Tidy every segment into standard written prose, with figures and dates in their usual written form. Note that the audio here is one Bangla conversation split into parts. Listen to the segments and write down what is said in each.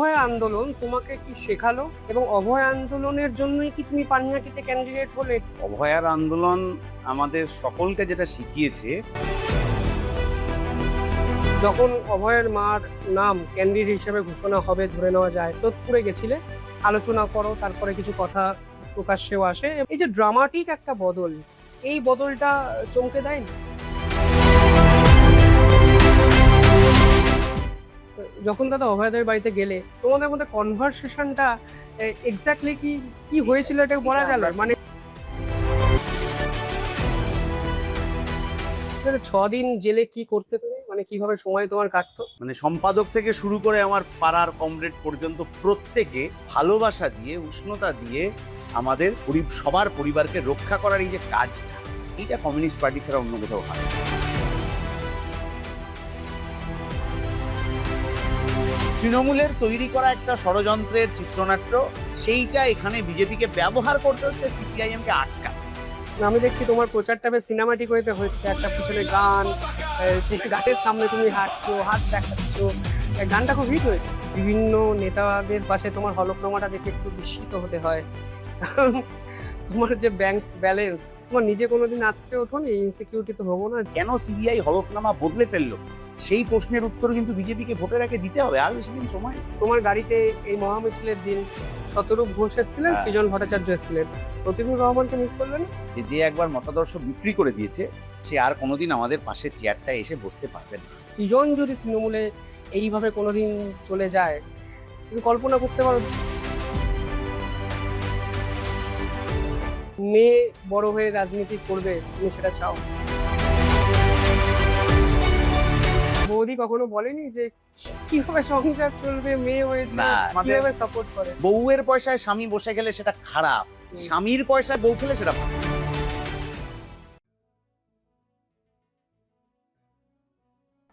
অভয় আন্দোলন তোমাকে কি শেখালো এবং অভয় আন্দোলনের জন্যই কি তুমি পানিহাটিতে ক্যান্ডিডেট হলে? অভয়ার আন্দোলন আমাদের সকলকে যেটা শিখিয়েছে, যখন অভয়ের মার নাম ক্যান্ডিডেট হিসেবে ঘোষণা হবে ধরে নেওয়া যায়, তোতপুরে গেছিলে, আলোচনা করো, তারপরে কিছু কথা প্রকাশ্যেও আসে। এই যে ড্রামাটিক একটা বদল, এই বদলটা চমকে দেয়নি? যখন দাদা অভয়দের বাড়িতে গেলে তোমাদের মধ্যে কনভারসেশনটা এক্স্যাক্টলি কি কি হয়েছিল এটা বলা গেল? মানে 6 দিন জেলে কি করতে তুমি, মানে কিভাবে সময় তোমার কাটতো? মানে সম্পাদক থেকে শুরু করে আমার পাড়ার কমরেড পর্যন্ত প্রত্যেকে ভালোবাসা দিয়ে, উষ্ণতা দিয়ে আমাদের সবার পরিবারকে রক্ষা করার এই যে কাজটা, এইটা কমিউনিস্ট পার্টি ছাড়া অন্য কোথাও হয় না। তৃণমূলের তৈরি করা একটা ষড়যন্ত্রের চিত্রনাট্য, সেইটা এখানে বিজেপিকে ব্যবহার করতে হচ্ছে সিপিআইএম কে আটকাতে। আমি দেখছি তোমার প্রচারটা বেশ সিনেমাটিক ওয়েতে হচ্ছে, একটা পিছনে গান, সেই গানের সামনে তুমি হাঁটছো, হাত দেখাচ্ছ, গানটা খুব হিট হয়েছে। বিভিন্ন নেতাদের পাশে তোমার হলফনামাটা দেখে একটু বিস্মিত হতে হয়, কারণ তোমার যে ব্যাংক ব্যালেন্স, তোমার নিজে কোনোদিন আঁতকে ওঠো নি, ইনসিকিউরিটি তো হবো না? কেন সিবিআই হলফনামা বদলে ফেললো, সেই প্রশ্নের উত্তর কিন্তু বিজেপিকে ভোটের আগে দিতে হবে, আর বেশি দিন সময় নেই। তোমার গাড়িতে এই মহামিছিলের দিন শতরূপ ঘোষ এসেছিলেন, হ্যাঁ। সৃজন ভট্টাচার্য এসেছিলেন, প্রতিমুর রহমানকে মিস করলেন? যে একবার মতাদর্শ বিক্রি করে দিয়েছে, সে আর কোনোদিন আমাদের পাশে চেয়ারটা এসে বসতে পারবে না। সৃজন যদি তৃণমূলে এইভাবে কোনোদিন চলে যায়, তুমি কল্পনা করতে পারো মেয়ে বড় হয়ে রাজনীতি করবে, তুমি সেটা চাও? বৌদি কখনো বলেনি যে কিভাবে সংসার চলবে, মেয়ে হয়েছে, না, আমাদের কিভাবে সাপোর্ট করে? বউয়ের পয়সায় স্বামী বসে গেলে সেটা খারাপ, স্বামীর পয়সায় বউ খেলে সেটা ভালো।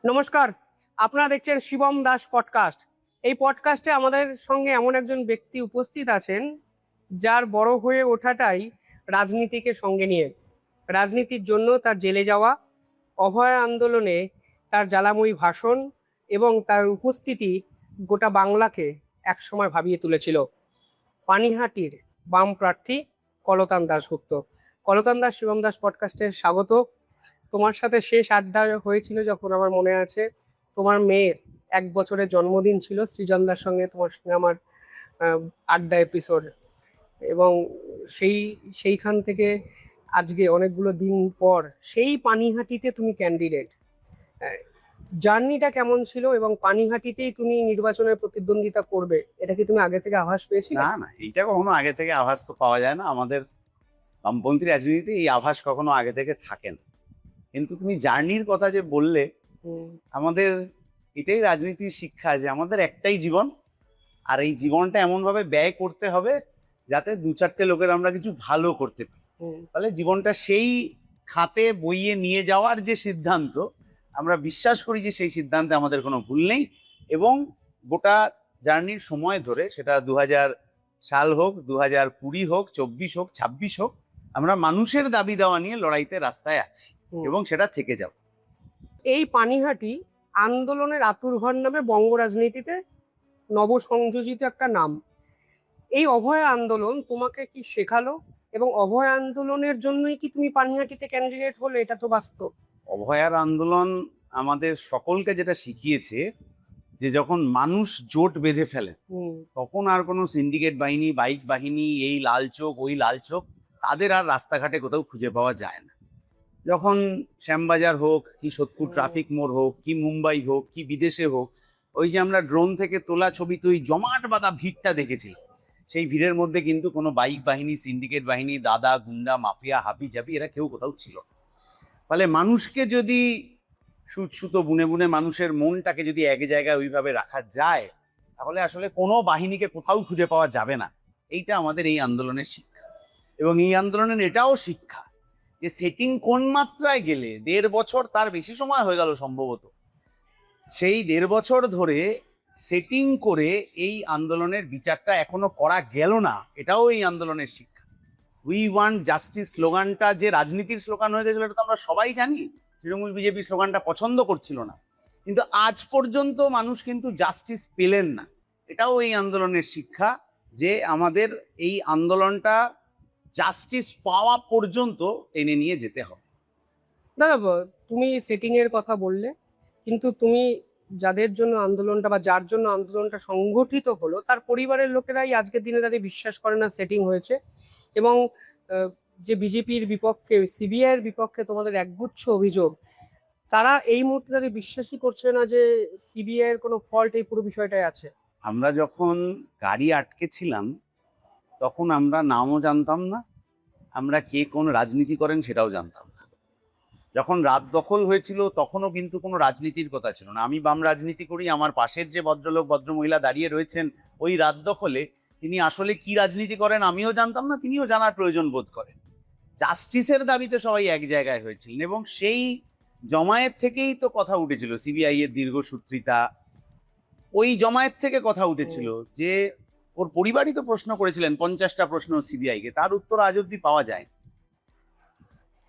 নমস্কার, আপনারা দেখছেন শিবম দাস পডকাস্ট। এই পডকাস্টে আমাদের সঙ্গে এমন একজন ব্যক্তি উপস্থিত আছেন যার বড় হয়ে ওঠাটাই রাজনীতিকে সঙ্গে নিয়ে। রাজনীতির জন্য তার জেলে যাওয়া, অভয় আন্দোলনে তার জ্বালাময়ী ভাষণ এবং তার উপস্থিতি গোটা বাংলাকে একসময় ভাবিয়ে তুলেছিল। পানিহাটির বাম প্রার্থী কলতান দাশগুপ্ত। কলতান দাস, শিবম দাস পডকাস্টে স্বাগত। তোমার সাথে শেষ আড্ডা হয়েছিল যখন আমার মনে আছে তোমার মেয়ের 1 বছরের জন্মদিন ছিল, সৃজনদার সঙ্গে তোমার সঙ্গে আমার আড্ডা এপিসোড, এবং সেইখান থেকে আজকে অনেকগুলো দিন পর সেই পানিহাটিতে তুমি ক্যান্ডিডেট। জার্নিটা কেমন ছিল এবং পানিহাটিতেই তুমি নির্বাচনের প্রতিদ্বন্দ্বিতা করবে, এটা কি তুমি আগে থেকে আভাস পেয়েছিলে? না না, এইটা কখনো আগে থেকে আভাস তো পাওয়া যায় না। আমাদের বামপন্থী রাজনীতিতে এই আভাস কখনো আগে থেকে থাকে না। কিন্তু তুমি জার্নির কথা যে বললে, আমাদের এটাই রাজনীতির শিক্ষা যে আমাদের একটাই জীবন, আর এই জীবনটা এমনভাবে ব্যয় করতে হবে যাতে 2-4টে লোকের আমরা কিছু ভালো করতে পারি। তাহলে জীবনটা সেই খাতে বইয়ে নিয়ে যাওয়ার যে সিদ্ধান্ত, আমরা বিশ্বাস করি যে সেই সিদ্ধান্তে আমাদের কোনো ভুল নেই। এবং গোটা জার্নির সময় ধরে, সেটা 2000 সাল হোক, 2020 হোক, 24 হোক, 26 হোক, আমরা মানুষের দাবি দেওয়া নিয়ে লড়াইতে রাস্তায় আছি এবং সেটা থেকে যাব। এই পানিহাটি আন্দোলনের আতুরঘর নামে বঙ্গ রাজনীতিতে নবসংযোজিত একটা নাম। এই অভয় আন্দোলন তোমাকে কি শেখালো এবং অভয় আন্দোলনের জন্যই কি তুমি পানিহাটিতে ক্যান্ডিডেট হলে, এটা তো বাস্তব। অভয়ার আন্দোলন আমাদের সকলকে যেটা শিখিয়েছে যে যখন মানুষ জোট বেঁধে ফেলে, তখন আর কোনো সিন্ডিকেট বাহিনী, বাইক বাহিনী, এই লাল চোখ ওই লাল চোখ, তাদের আর রাস্তাঘাটে কোথাও খুঁজে পাওয়া যায় না। যখন শ্যামবাজার হোক, কি সোদপুর ট্রাফিক মোড় হোক, কি মুম্বাই হোক, কি বিদেশে হোক, ওই যে আমরা ড্রোন থেকে তোলা ছবিতে ওই জমাট বাঁধা ভিড়টা দেখেছি, সেই ভিড়ের মধ্যে কিন্তু কোনো বাইক বাহিনী, সিন্ডিকেট বাহিনী, দাদা, গুন্ডা, মাফিয়া, হাবি জাবি এরা কেউ কোথাও ছিল না। ফলে মানুষকে যদি সুতো বুনে বুনে মানুষের মনটাকে যদি এক জায়গায় ওইভাবে রাখা যায়, তাহলে আসলে কোনো বাহিনীকে কোথাও খুঁজে পাওয়া যাবে না। এইটা আমাদের এই আন্দোলনের শিক্ষা। এবং এই আন্দোলনের এটাও শিক্ষা যে সেটিং কোন মাত্রায় গেলে 1.5 বছর, তার বেশি সময় হয়ে গেল সম্ভবত, সেই 1.5 বছর ধরে সেটিং করে এই আন্দোলনের বিচারটা এখনো করা গেল না, এটাও এই আন্দোলনের শিক্ষা। উই ওয়ান্ট জাস্টিস স্লোগানটা যে রাজনীতির স্লোগান হয়ে গেছিল, এটা তো আমরা সবাই জানি। তৃণমূল বিজেপি স্লোগানটা পছন্দ করছিল না, কিন্তু আজ পর্যন্ত মানুষ কিন্তু জাস্টিস পেলেন না। এটাও এই আন্দোলনের শিক্ষা যে আমাদের এই আন্দোলনটা জাস্টিস পাওয়া পর্যন্ত টেনে নিয়ে যেতে হবে। দাদা, তুমি সেটিং এর কথা বললে, কিন্তু তুমি যাদের জন্য আন্দোলনটা বা যার জন্য আন্দোলনটা সংগঠিত হলো তার পরিবারের লোকেরাই আজকের দিনে তাদের বিশ্বাস করে না সেটিং হয়েছে। এবং যে বিজেপির বিপক্ষে, সিবিআই এর বিপক্ষে তোমাদের একগুচ্ছ অভিযোগ, তারা এই মুহূর্তে তাদের বিশ্বাসই করছে না যে সিবিআই এর কোনো ফল্ট এই পুরো বিষয়টাই আছে। আমরা যখন গাড়ি আটকে ছিলাম তখন আমরা নামও জানতাম না, আমরা কে কোন রাজনীতি করেন সেটাও জানতাম না। যখন রাত দখল হয়েছিল তখনও কিন্তু কোনো রাজনীতির কথা ছিল না। আমি বাম রাজনীতি করি, আমার পাশের যে ভদ্রলোক ভদ্রমহিলা দাঁড়িয়ে রয়েছেন ওই রাত দখলে, তিনি আসলে কি রাজনীতি করেন আমিও জানতাম না, তিনিও জানার প্রয়োজন বোধ করেন। জাস্টিসের দাবিতে সবাই এক জায়গায় হয়েছিলেন এবং সেই জমায়েত থেকেই তো কথা উঠেছিল সিবিআই এর দীর্ঘসূত্রিতা। ওই জমায়েত থেকে কথা উঠেছিল যে ওর পরিবারই তো প্রশ্ন করেছিলেন 50টা প্রশ্ন সিবিআই কে, তার উত্তর আজ অব্দি পাওয়া যায়।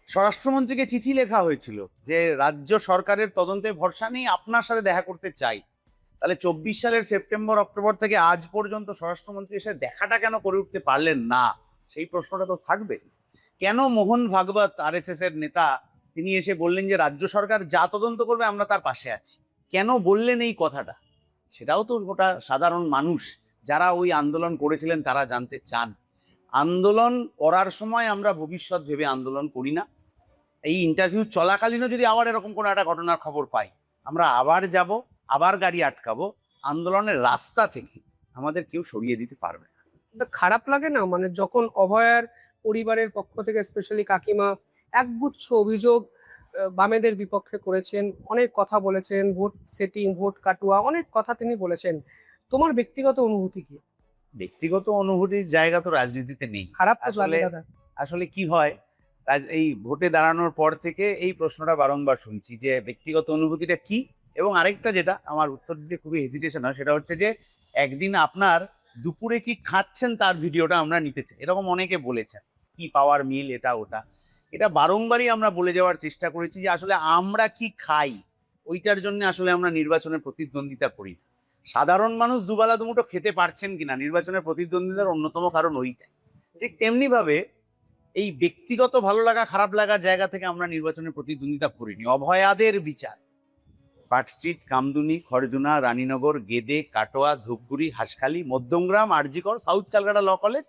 স্বরাষ্ট্রমন্ত্রীকে চিঠি লেখা হয়েছিল যে রাজ্য সরকারের তদন্তে ভরসা নেই, আপনার সাথে দেখা করতে চাই। তাহলে 24 সালের সেপ্টেম্বর অক্টোবর থেকে আজ পর্যন্ত স্বরাষ্ট্রমন্ত্রী এসে দেখাটা কেন করে উঠতে পারলেন না, সেই প্রশ্নটা তো থাকবে। কেন মোহন ভাগবত আরএসএস এর নেতা তিনি এসে বললেন যে রাজ্য সরকার যা তদন্ত করবে আমরা তার পাশে আছি, কেন বললেন এই কথাটা? সেটাও তো গোটা সাধারণ মানুষ যারা ওই আন্দোলন করেছিলেন তারা জানতে চান। আন্দোলন করার সময় আমরা ভবিষ্যৎ ভেবে আন্দোলন করি না। এই ইন্টারভিউ চলাকালীনও যদি আবার এরকম কোনো একটা ঘটনার খবর পাই, আমরা আবার যাব, আবার গাড়ি আটকাবো। আন্দোলনের রাস্তা থেকে আমাদের কেউ সরিয়ে দিতে পারবে না। খারাপ লাগে না, মানে যখন অভয়ার পরিবারের পক্ষ থেকে স্পেশালি কাকিমা একগুচ্ছ অভিযোগ বামেদের বিপক্ষে করেছেন, অনেক কথা বলেছেন, ভোট সেটিং, ভোট কাটুয়া, অনেক কথা তিনি বলেছেন। তোমার ব্যক্তিগত অনুভূতি কি? ব্যক্তিগত অনুভূতির জায়গা তো রাজনীতিতে নেই। খারাপ তো আসলে লাগে দাদা। আসলে কি হয়, এই ভোটে দাঁড়ানোর পর থেকে এই প্রশ্নটা বারংবার শুনছি যে ব্যক্তিগত অনুভূতিটা কি। এবং আরেকটা যেটা আমার উত্তর দিতে খুবই হেজিটেশন হয় সেটা হচ্ছে যে একদিন আপনার দুপুরে কি খাচ্ছেন তার ভিডিওটা আমরা নিতে চাই, এরকম অনেকে বলেছেন, কি পাওয়ার মিল এটা ওটা। এটা বারংবারই আমরা বলে যাওয়ার চেষ্টা করেছি যে আসলে আমরা কি খাই ওইটার জন্য আসলে আমরা নির্বাচনে প্রতিদ্বন্দ্বিতা করি না। সাধারণ মানুষ দুবেলা দুমুঠো খেতে পারছেন কিনা নির্বাচনের প্রতিদ্বন্দ্বিতার অন্যতম কারণ ওইটাই। ঠিক তেমনি ভাবে এই ব্যক্তিগত ভালো লাগা খারাপ লাগার জায়গা থেকে আমরা নির্বাচনের প্রতিদ্বন্দ্বিতা করিনি। অভয়াদের বিচার Park Street, Kamduni, Kharjuna, Raninagar, Gede, Katwa, Dhupguri, Hanskhali, Madhyamgram, R G Kar, South Calcutta law college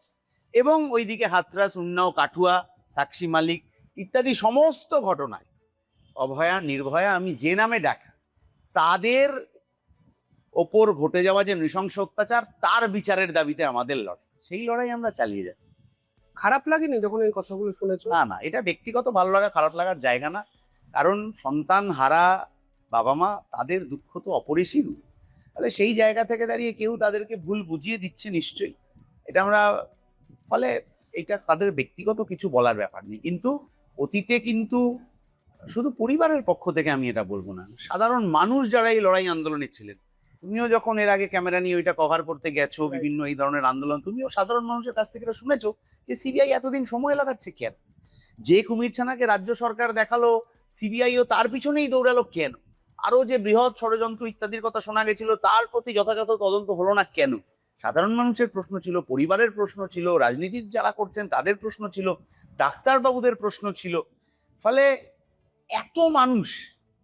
এবং ওইদিকে হাতরাস, উন্নাও, কাঠুয়া, সাক্ষী মালিক ইত্যাদি সমস্ত ঘটনায় অভয়া, নির্ভয়া, আমি যে নামে ডাকা, তাদের ওপর ঘটে যাওয়া যে নৃশংস অত্যাচার তার বিচারের দাবিতে আমাদের লড়াই, সেই লড়াই আমরা চালিয়ে যাই। খারাপ লাগেনি যখন এই কথাগুলো শুনেছো? না না, এটা ব্যক্তিগত ভালো লাগা খারাপ লাগার জায়গা না। কারণ সন্তান হারা বাবা মা তাদের দুঃখ তো অপরিসীম। তাহলে সেই জায়গা থেকে দাঁড়িয়ে কেউ তাদেরকে ভুল বুঝিয়ে দিচ্ছে নিশ্চয়ই, এটা আমরা, ফলে এটা তাদের ব্যক্তিগত কিছু বলার ব্যাপার নেই। কিন্তু অতীতে কিন্তু শুধু পরিবারের পক্ষ থেকে আমি এটা বলবো না, সাধারণ মানুষ যারা এই লড়াই আন্দোলনে ছিলেন, তুমিও যখন এর আগে ক্যামেরা নিয়ে ওইটা কভার করতে গেছো বিভিন্ন এই ধরনের আন্দোলন, তুমিও সাধারণ মানুষের কাছ থেকে এটা শুনেছো যে সিবিআই এতদিন সময় লাগাচ্ছে কেন, যে কুমিরছানাকে রাজ্য সরকার দেখালো সিবিআইও তার পিছনেই দৌড়ালো কেন, আরো যে বৃহৎ ষড়যন্ত্র ইত্যাদির কথা শোনা গেছিল তার প্রতি যথাযথ তদন্ত হলো না কেন। সাধারণ মানুষের প্রশ্ন ছিল, পরিবারের প্রশ্ন ছিল, রাজনীতির যারা করছেন তাদের প্রশ্ন ছিল, ডাক্তারবাবুদের প্রশ্ন ছিল। ফলে এত মানুষ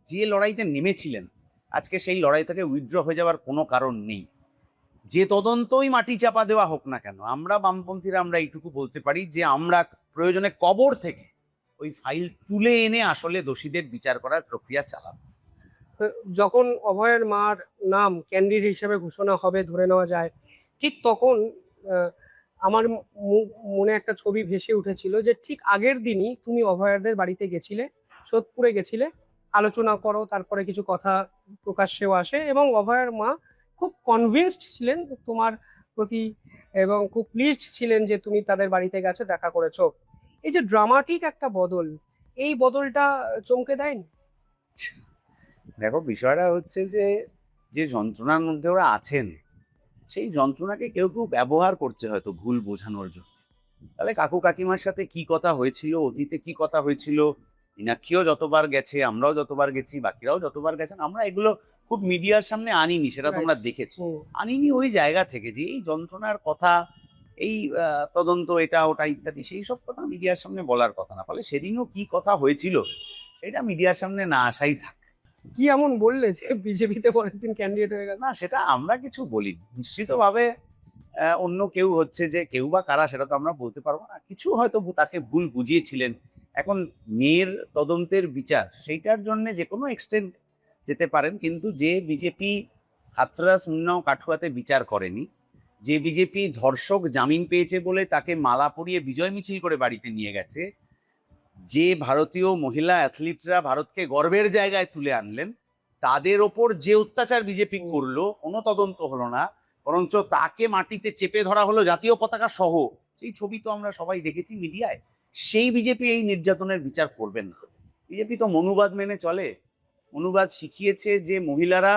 যে লড়াইতে নেমেছিলেন, আজকে সেই লড়াই থেকে উইথড্র হয়ে যাওয়ার কোনো কারণ নেই। যে তদন্তই মাটি চাপা দেওয়া হোক না কেন, আমরা বামপন্থীরা আমরা এইটুকু বলতে পারি যে আমরা প্রয়োজনে কবর থেকে ওই ফাইল তুলে এনে আসলে দোষীদের বিচার করার প্রক্রিয়া চালাবো। যখন অভয়ের মার নাম ক্যান্ডিডেট হিসেবে ঘোষণা হবে ধরে নেওয়া যায়, ঠিক তখন আমার মনে একটা ছবি ভেসে উঠেছিল যে ঠিক আগের দিনই তুমি অভয়াদের বাড়িতে গেছিলে, সোদপুরে গেছিলে, আলোচনা করো, তারপরে কিছু কথা প্রকাশ্যেও আসে এবং অভয়ার মা খুব কনভিন্সড ছিলেন তোমার প্রতি এবং খুব প্লিজড ছিলেন যে তুমি তাদের বাড়িতে গেছো, দেখা করেছো। এই যে ড্রামাটিক একটা বদল, এই বদলটা চমকে দেয়নি? দেখো, বিষয়টা হচ্ছে যে যে যন্ত্রণার মধ্যে ওরা আছেন সেই যন্ত্রণাকে কেউ কেউ ব্যবহার করছে হয়তো ভুল বোঝানোর জন্য। তাহলে কাকু কাকিমার সাথে কি কথা হয়েছিল, অতীতে কি কথা হয়েছিল, মীনাক্ষীও যতবার গেছে, আমরাও যতবার গেছি, বাকিরাও যতবার গেছেন, আমরা এগুলো খুব মিডিয়ার সামনে আনিনি, সেটা তোমরা দেখেছো। আনিনি ওই জায়গা থেকে যে এই যন্ত্রণার কথা, এই তদন্ত এটা ওটা ইত্যাদি সেই সব কথা মিডিয়ার সামনে বলার কথা না। ফলে সেদিনও কি কথা হয়েছিল এটা মিডিয়ার সামনে না আসাই থাক। কি এমন বললে যে বিজেপিতে পরের দিন ক্যান্ডিডেট হয়ে গেল? না, সেটা আমরা কিছু বলিনি। নিশ্চিতভাবে অন্য কেউ হচ্ছে, যে কেউ বা কারা সেটা তো আমরা বলতে পারবো না। কিছু হয়তো তাকে ভুল বুঝিয়েছিলেন। এখন মেয়ের তদন্তের বিচার, সেইটার জন্য যে কোনো এক্সটেন্ট যেতে পারেন, কিন্তু যে বিজেপি হাথরাস, উন্নাও, কাঠুয়াতে বিচার করেনি, যে বিজেপি ধর্ষক জামিন পেয়েছে বলে তাকে মালা পরিয়ে বিজয় মিছিল করে বাড়িতে নিয়ে গেছে, যে ভারতীয় মহিলা অ্যাথলিটরা ভারতকে গর্বের জায়গায় তুলে আনলেন, তাদের ওপর যে অত্যাচার বিজেপি করলো, কোনো তদন্ত হলো না, বরঞ্চ তাকে মাটিতে চেপে ধরা হলো জাতীয় পতাকা সহ, সেই ছবি তো আমরা সবাই দেখেছি মিডিয়ায়। সেই বিজেপি এই নির্যাতনের বিচার করবেন না। বিজেপি তো মনুবাদ মেনে চলে। মনুবাদ শিখিয়েছে যে মহিলারা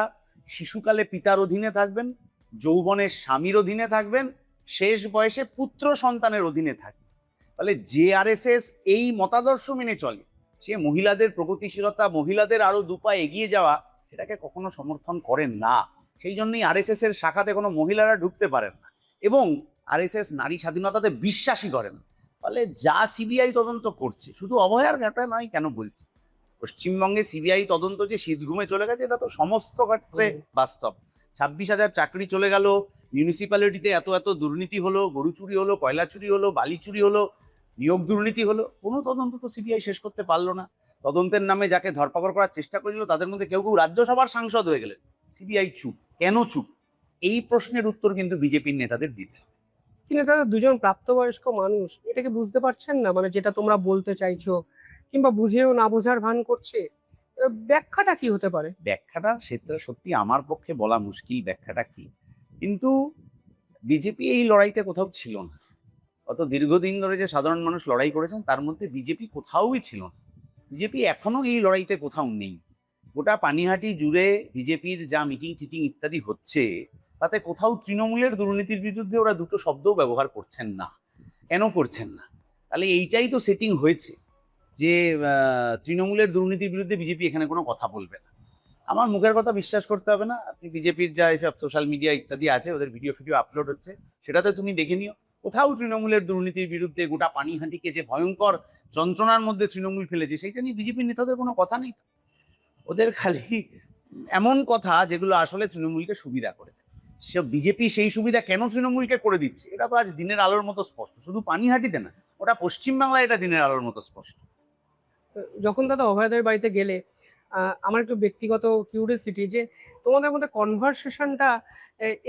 শিশুকালে পিতার অধীনে থাকবেন, যৌবনের স্বামীর অধীনে থাকবেন, শেষ বয়সে পুত্র সন্তানের অধীনে থাকবেন। ফলে যে আরএসএস এই মতাদর্শ মেনে চলে, সে মহিলাদের প্রগতিশীলতা, মহিলাদের আরো দুপা এগিয়ে যাওয়া, সেটাকে কখনো সমর্থন করেন না। সেই জন্যই আরএসএস এর শাখাতে কোনো মহিলারা ঢুকতে পারেন না, এবং আরএসএস নারী স্বাধীনতাতে বিশ্বাসী করেন। ফলে যা সিবিআই তদন্ত করছে, শুধু অভয়ার ব্যাপার নয়, কেন বলছি, পশ্চিমবঙ্গে সিবিআই তদন্ত যে শীত ঘুমে চলে গেছে, এটা তো সমস্ত ক্ষেত্রে বাস্তব। 26,000 চাকরি চলে গেল, মিউনিসিপ্যালিটিতে এত এত দুর্নীতি হলো, গরু চুরি হলো, কয়লা চুরি হলো, বালি চুরি হলো, নিয়োগ দুর্নীতি হলো, কোনো তদন্ত তো সিবিআই শেষ করতে পারলো না। তদন্তের নামে যাকে ধরপাকড় করার চেষ্টা করেছিল তাদের মধ্যে কেউ কেউ রাজ্যসভার সাংসদ হয়ে গেলেন। সিবিআই চুপ, কেন চুপ? এই প্রশ্নের উত্তর কিন্তু বিজেপির নেতাদের দিতে হবে। কিন্তু তারা দুজন প্রাপ্তবয়স্ক মানুষ, এটাকে বুঝতে পারছেন না, মানে যেটা তোমরা বলতে চাইছো, কিংবা বুঝেও না বোঝার ভান করছে? ব্যাখ্যাটা কি হতে পারে? ব্যাখ্যাটা সেটা সত্যি আমার পক্ষে বলা মুশকিল, ব্যাখ্যাটা কি। কিন্তু বিজেপি এই লড়াইতে কোথাও ছিল না। অত দীর্ঘদিন ধরে যে সাধারণ মানুষ লড়াই করেছেন, তার মধ্যে বিজেপি কোথাওই ছিল না। বিজেপি এখনো এই লড়াইতে কোথাও নেই। গোটা পানিহাটি জুড়ে বিজেপির যা মিটিং টিটিং ইত্যাদি হচ্ছে, তাতে কোথাও তৃণমূলের দুর্নীতির বিরুদ্ধে ওরা দুটো শব্দও ব্যবহার করছেন না। কেন করছেন না? তাহলে এইটাই তো সেটিং হয়েছে, যে তৃণমূলের দুর্নীতির বিরুদ্ধে বিজেপি এখানে কোনো কথা বলবে না। আমার মুখের কথা বিশ্বাস করতে হবে না। আপনি বিজেপির যা এসব সোশ্যাল মিডিয়া ইত্যাদি আছে, ওদের ভিডিও ফিডিও আপলোড হচ্ছে, সেটাতে তুমি দেখে নিও। কোথাও তৃণমূলের দুর্নীতির বিরুদ্ধে, গোটা পানিহাটিকে যে ভয়ঙ্কর যন্ত্রণার মধ্যে তৃণমূল ফেলেছে, সেইটা নিয়ে বিজেপির নেতাদের কোনো কথা নেই তো। ওদের খালি এমন কথা যেগুলো আসলে তৃণমূলকে সুবিধা করে দেয়। সে বিজেপি সেই সুবিধা কেন তৃণমূলকে করে দিচ্ছে, এটা তো আজ দিনের আলোর মতো স্পষ্ট। শুধু পানিহাটিতে না, ওটা পশ্চিমবাংলায় এটা দিনের আলোর মতো স্পষ্ট। যখন দাদা অভয়দের বাড়িতে গেলে, আমার একটু ব্যক্তিগত কিউরিওসিটি, যে তোমাদের মধ্যে কনভারসেশনটা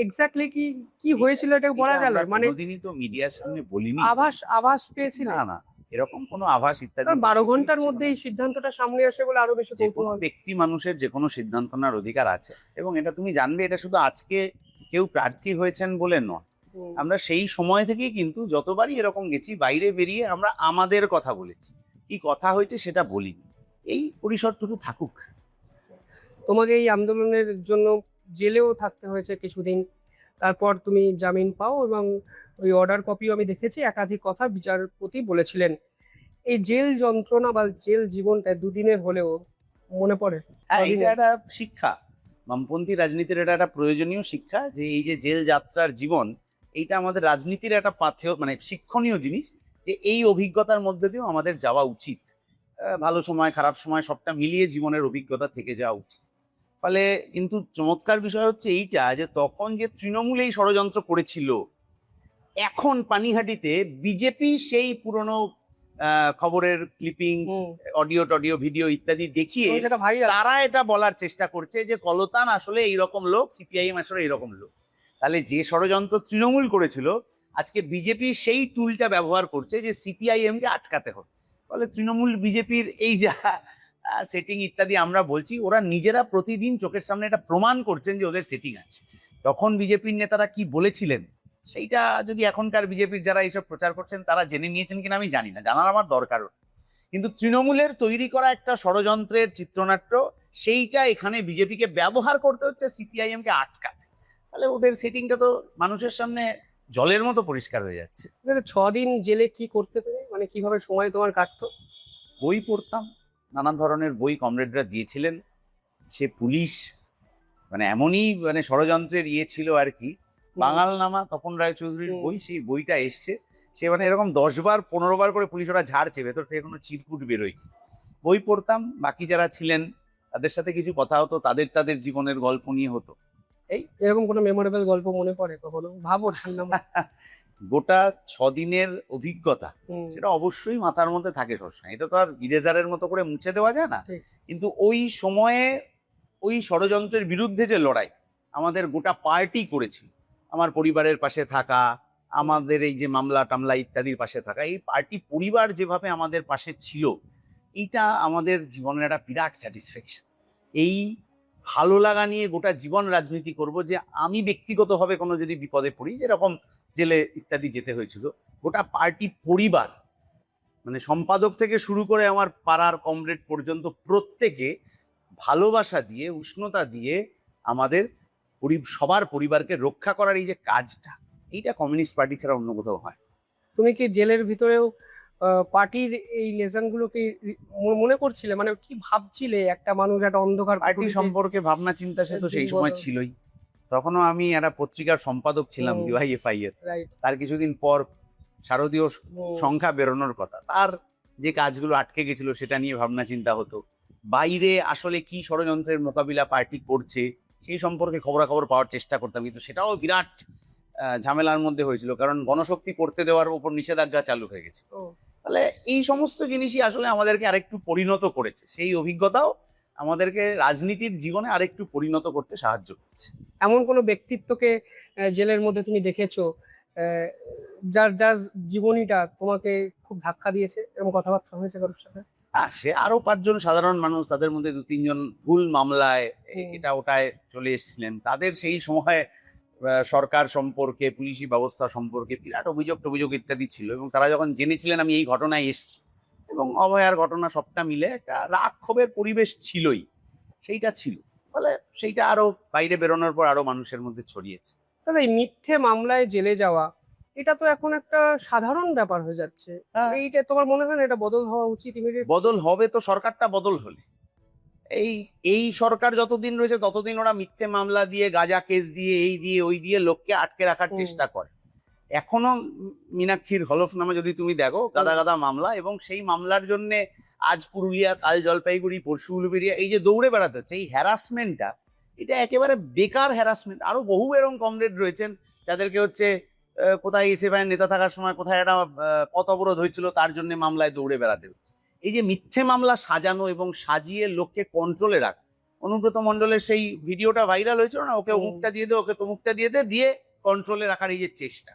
এক্স্যাক্টলি কি কি হয়েছিল, এটা বলা গেল? মানে কোনোদিনই তো মিডিয়ার সামনে বলিনি। আভাস আভাস পেয়েছিলে? না না, এরকম কোনো আভাস ইত্যাদি। কারণ 12 ঘন্টার মধ্যে এই সিদ্ধান্তটা সামনে আসে বলে আরো বেশি যে কোনো কৌতূহল। ব্যক্তি মানুষের যে কোনো সিদ্ধান্ত নেওয়ার অধিকার আছে, এবং এটা তুমি জানবে, এটা শুধু আজকে কেউ প্রার্থী হয়েছেন বলে নয়। আমরা সেই সময় থেকেই কিন্তু যতবারই এরকম গেছি, বাইরে বেরিয়ে আমরা আমাদের কথা বলেছি, কি কথা হয়েছে সেটা বলিনি। এই পরিসরটুকু থাকুক। তোমাকে এই আন্দোলনের জন্য জেলেও থাকতে হয়েছে কিছুদিন, তারপর তুমি জামিন পাও, এবং ওই অর্ডার কপিও আমি দেখেছি। একাধিক কথা বিচারপতি বলেছিলেন। এই জেল যন্ত্রণা বা জেল জীবনটা দুদিনের হলেও মনে পড়ে? হ্যাঁ, এটা একটা শিক্ষা, বামপন্থী রাজনীতির এটা একটা প্রয়োজনীয় শিক্ষা, যে এই যে জেল যাত্রার জীবন, এইটা আমাদের রাজনীতির একটা পাথেয়, মানে শিক্ষণীয় জিনিস, যে এই অভিজ্ঞতার মধ্যে দিয়েও আমাদের যাওয়া উচিত। ভালো সময় খারাপ সময় সবটা মিলিয়ে জীবনের অভিজ্ঞতা থেকে যাওয়া উচিত। ফলে কিন্তু চমৎকার বিষয় হচ্ছে এইটা, যে তখন যে তৃণমূল এই ষড়যন্ত্র করেছিল, এখন পানিহাটিতে বিজেপি সেই পুরনো খবরের ক্লিপিং, অডিও টডিও ভিডিও ইত্যাদি দেখিয়ে সেটা ভাইরাল। তারা এটা বলার চেষ্টা করছে যে কলতান আসলে এইরকম লোক, সিপিআইএম আসলে এইরকম লোক। তাহলে যে ষড়যন্ত্র তৃণমূল করেছিল, আজকে বিজেপি সেই টুলটা ব্যবহার করছে যে সিপিআইএম কে আটকাতে হবে। ফলে তৃণমূল বিজেপির এই যা সেটিং ইত্যাদি আমরা বলছি, ওরা নিজেরা প্রতিদিন চোখের সামনে এটা প্রমাণ করছেন যে ওদের সেটিং আছে। তখন বিজেপির নেতারা কি বলেছিলেন, সেইটা যদি এখনকার বিজেপির যারা এইসব প্রচার করছেন তারা জেনে নিয়েছেন কিনা আমি জানি না, জানার আমার দরকারও। কিন্তু তৃণমূলের তৈরি করা একটা ষড়যন্ত্রের চিত্রনাট্য, সেইটা এখানে বিজেপিকে ব্যবহার করতে হচ্ছে সিপিআইএম কে আটকাতে। তাহলে ওদের সেটিংটা তো মানুষের সামনে জলের মতো পরিষ্কার হয়ে যাচ্ছে। 6 দিন জেলে কি করতে তুমি, মানে কিভাবে সময় তোমার কাটতো? বই পড়তাম, নানান ধরনের বই কমরেডরা দিয়েছিলেন। সে পুলিশ, মানে এমনই মানে ষড়যন্ত্রের ইয়ে ছিল আর কি। বাঙাল নামা তপন রায়চৌধুরীর বই, সেই বইটা এসছে, সে মানে এরকম 10 বার 15 বার করে পুলিশ ওরা ঝাড়ছে, ভেতর থেকে কোনো চিরকুট বেরোয়। বই পড়তাম, বাকি যারা ছিলেন তাদের সাথে কিছু কথা হতো, তাদের জীবনের গল্প নিয়ে হতো। এরকম কোনো মেমোরেবল গল্প মনে পড়ে কখনো? ভাবো ঠান্ডা গোটা 6 দিনের অভিজ্ঞতা সেটা অবশ্যই মাথার মধ্যে থাকে সবসময়, এটা তো আর ইরেজারের মতো করে মুছে দেওয়া যায় না। কিন্তু ওই সময়ে ওই ষড়যন্ত্রের বিরুদ্ধে যে লড়াই আমাদের গোটা পার্টি করেছিল, আমার পরিবারের পাশে থাকা, আমাদের এই যে মামলা টামলা ইত্যাদির পাশে থাকা, এই পার্টি পরিবার যেভাবে আমাদের পাশে ছিল, এইটা আমাদের জীবনের একটা বিরাট স্যাটিসফ্যাকশন। এই ভালো লাগা নিয়ে গোটা জীবন রাজনীতি করব, যে আমি ব্যক্তিগতভাবে কোনো যদি বিপদে পড়ি, যেরকম জেলে ইত্যাদি যেতে হয়েছিল, গোটা পার্টি পরিবার মানে সম্পাদক থেকে শুরু করে আমার পাড়ার কমরেড পর্যন্ত প্রত্যেকে ভালোবাসা দিয়ে, উষ্ণতা দিয়ে আমাদের সবার পরিবারকে রক্ষা করার এই যে কাজটা, এইটা কমিউনিস্ট পার্টি ছাড়া অন্য কোথাও হয়। তুমি কি জেলের ভিতরেও পার্টির এই লেজনগুলোকে মনে করছিলে? মানে কি ভাবছিলে একটা মানুষ একটা অন্ধকার পার্টি সম্পর্কে ভাবনা চিন্তা সে তো সেই সময় ছিলই। তখনও আমি একটা পত্রিকার সম্পাদক ছিলাম ডিওয়াইএফআই এর। তার কিছুদিন পর শারদীয় সংখ্যা বেরোনোর কথা, তার যে কাজগুলো আটকে গেছিল সেটা নিয়ে ভাবনা চিন্তা হতো। বাইরে আসলে কি ষড়যন্ত্রের মোকাবিলা পার্টি করছে সেই সম্পর্কে খবরাখবর পাওয়ার চেষ্টা করতাম, কিন্তু সেটাও বিরাট ঝামেলার মধ্যে হয়েছিল, কারণ গণশক্তি পড়তে দেওয়ার উপর নিষেধাজ্ঞা চালু হয়ে গেছে। তাহলে এই সমস্ত জিনিসই আসলে আমাদেরকে আরেকটু পরিণত করেছে, সেই অভিজ্ঞতাও আমাদেরকে রাজনীতির জীবনে আরেকটু পরিণত করতে সাহায্য করছে। এমন কোনো ব্যক্তিত্বকে জেলের মধ্যে তুমি দেখেছো যার যার জীবনীটা তোমাকে খুব ধাক্কা দিয়েছে এবং কথাবার্তা হয়েছে কারোর সাথে? সে আরো 5 জন সাধারণ মানুষ, তাদের মধ্যে 2-3 জন ভুল মামলায় এটা ওটায় চলে এসেছিলেন, তাদের সেই সময় সরকার সম্পর্কে, পুলিশি ব্যবস্থা সম্পর্কে বিরাট অভিযোগ ইত্যাদি ছিল, এবং তারা যখন জেনেছিলেন আমি এই ঘটনায় এসেছি এবং অভয়ার ঘটনা, সবটা মিলে একটা রাগ ক্ষোভের পরিবেশ ছিলই, সেইটা ছিল। ফলে সেইটা আরো বাইরে বেরোনোর পর আরো মানুষের মধ্যে ছড়িয়েছে। দাদা, এই মিথ্যে মামলায় জেলে যাওয়া এটা তো এখন একটা সাধারণ ব্যাপার হয়ে যাচ্ছে। এইটা তোমার মনে হয় না এটা বদল হওয়া উচিত? বদল হবে তো সরকারটা বদল হলে। এই সরকার যতদিন রয়েছে ততদিন ওরা মিথ্যে মামলা দিয়ে, গাঁজা কেস দিয়ে, এই দিয়ে ওই দিয়ে লোককে আটকে রাখার চেষ্টা করে। এখনো মীনাক্ষীর হলফনামা যদি তুমি দেখো, গাদা গাদা মামলা, এবং সেই মামলার জন্য আজ পুরুলিয়া, কাল জলপাইগুড়ি, পরশু উলুবেড়িয়া, এই যে দৌড়ে বেড়াতে হচ্ছে, এই হ্যারাসমেন্টটা এটা একেবারে বেকার হ্যারাসমেন্ট। আরো বহু এরকম কমরেড রয়েছেন যাদেরকে হচ্ছে কোথায় এসএফআই নেতা থাকার সময় কোথায় একটা পথ অবরোধ হয়েছিল, তার জন্য মামলায় দৌড়ে বেড়াতে হচ্ছে। এই যে মিথ্যে মামলা সাজানো এবং সাজিয়ে লোককে কন্ট্রোলে রাখা, অনুব্রত মণ্ডলের সেই ভিডিওটা ভাইরাল হয়েছিল না, ওকে অমুকটা দিয়ে দে, ওকে তমুকটা দিয়ে কন্ট্রোলে রাখার এই যে চেষ্টা,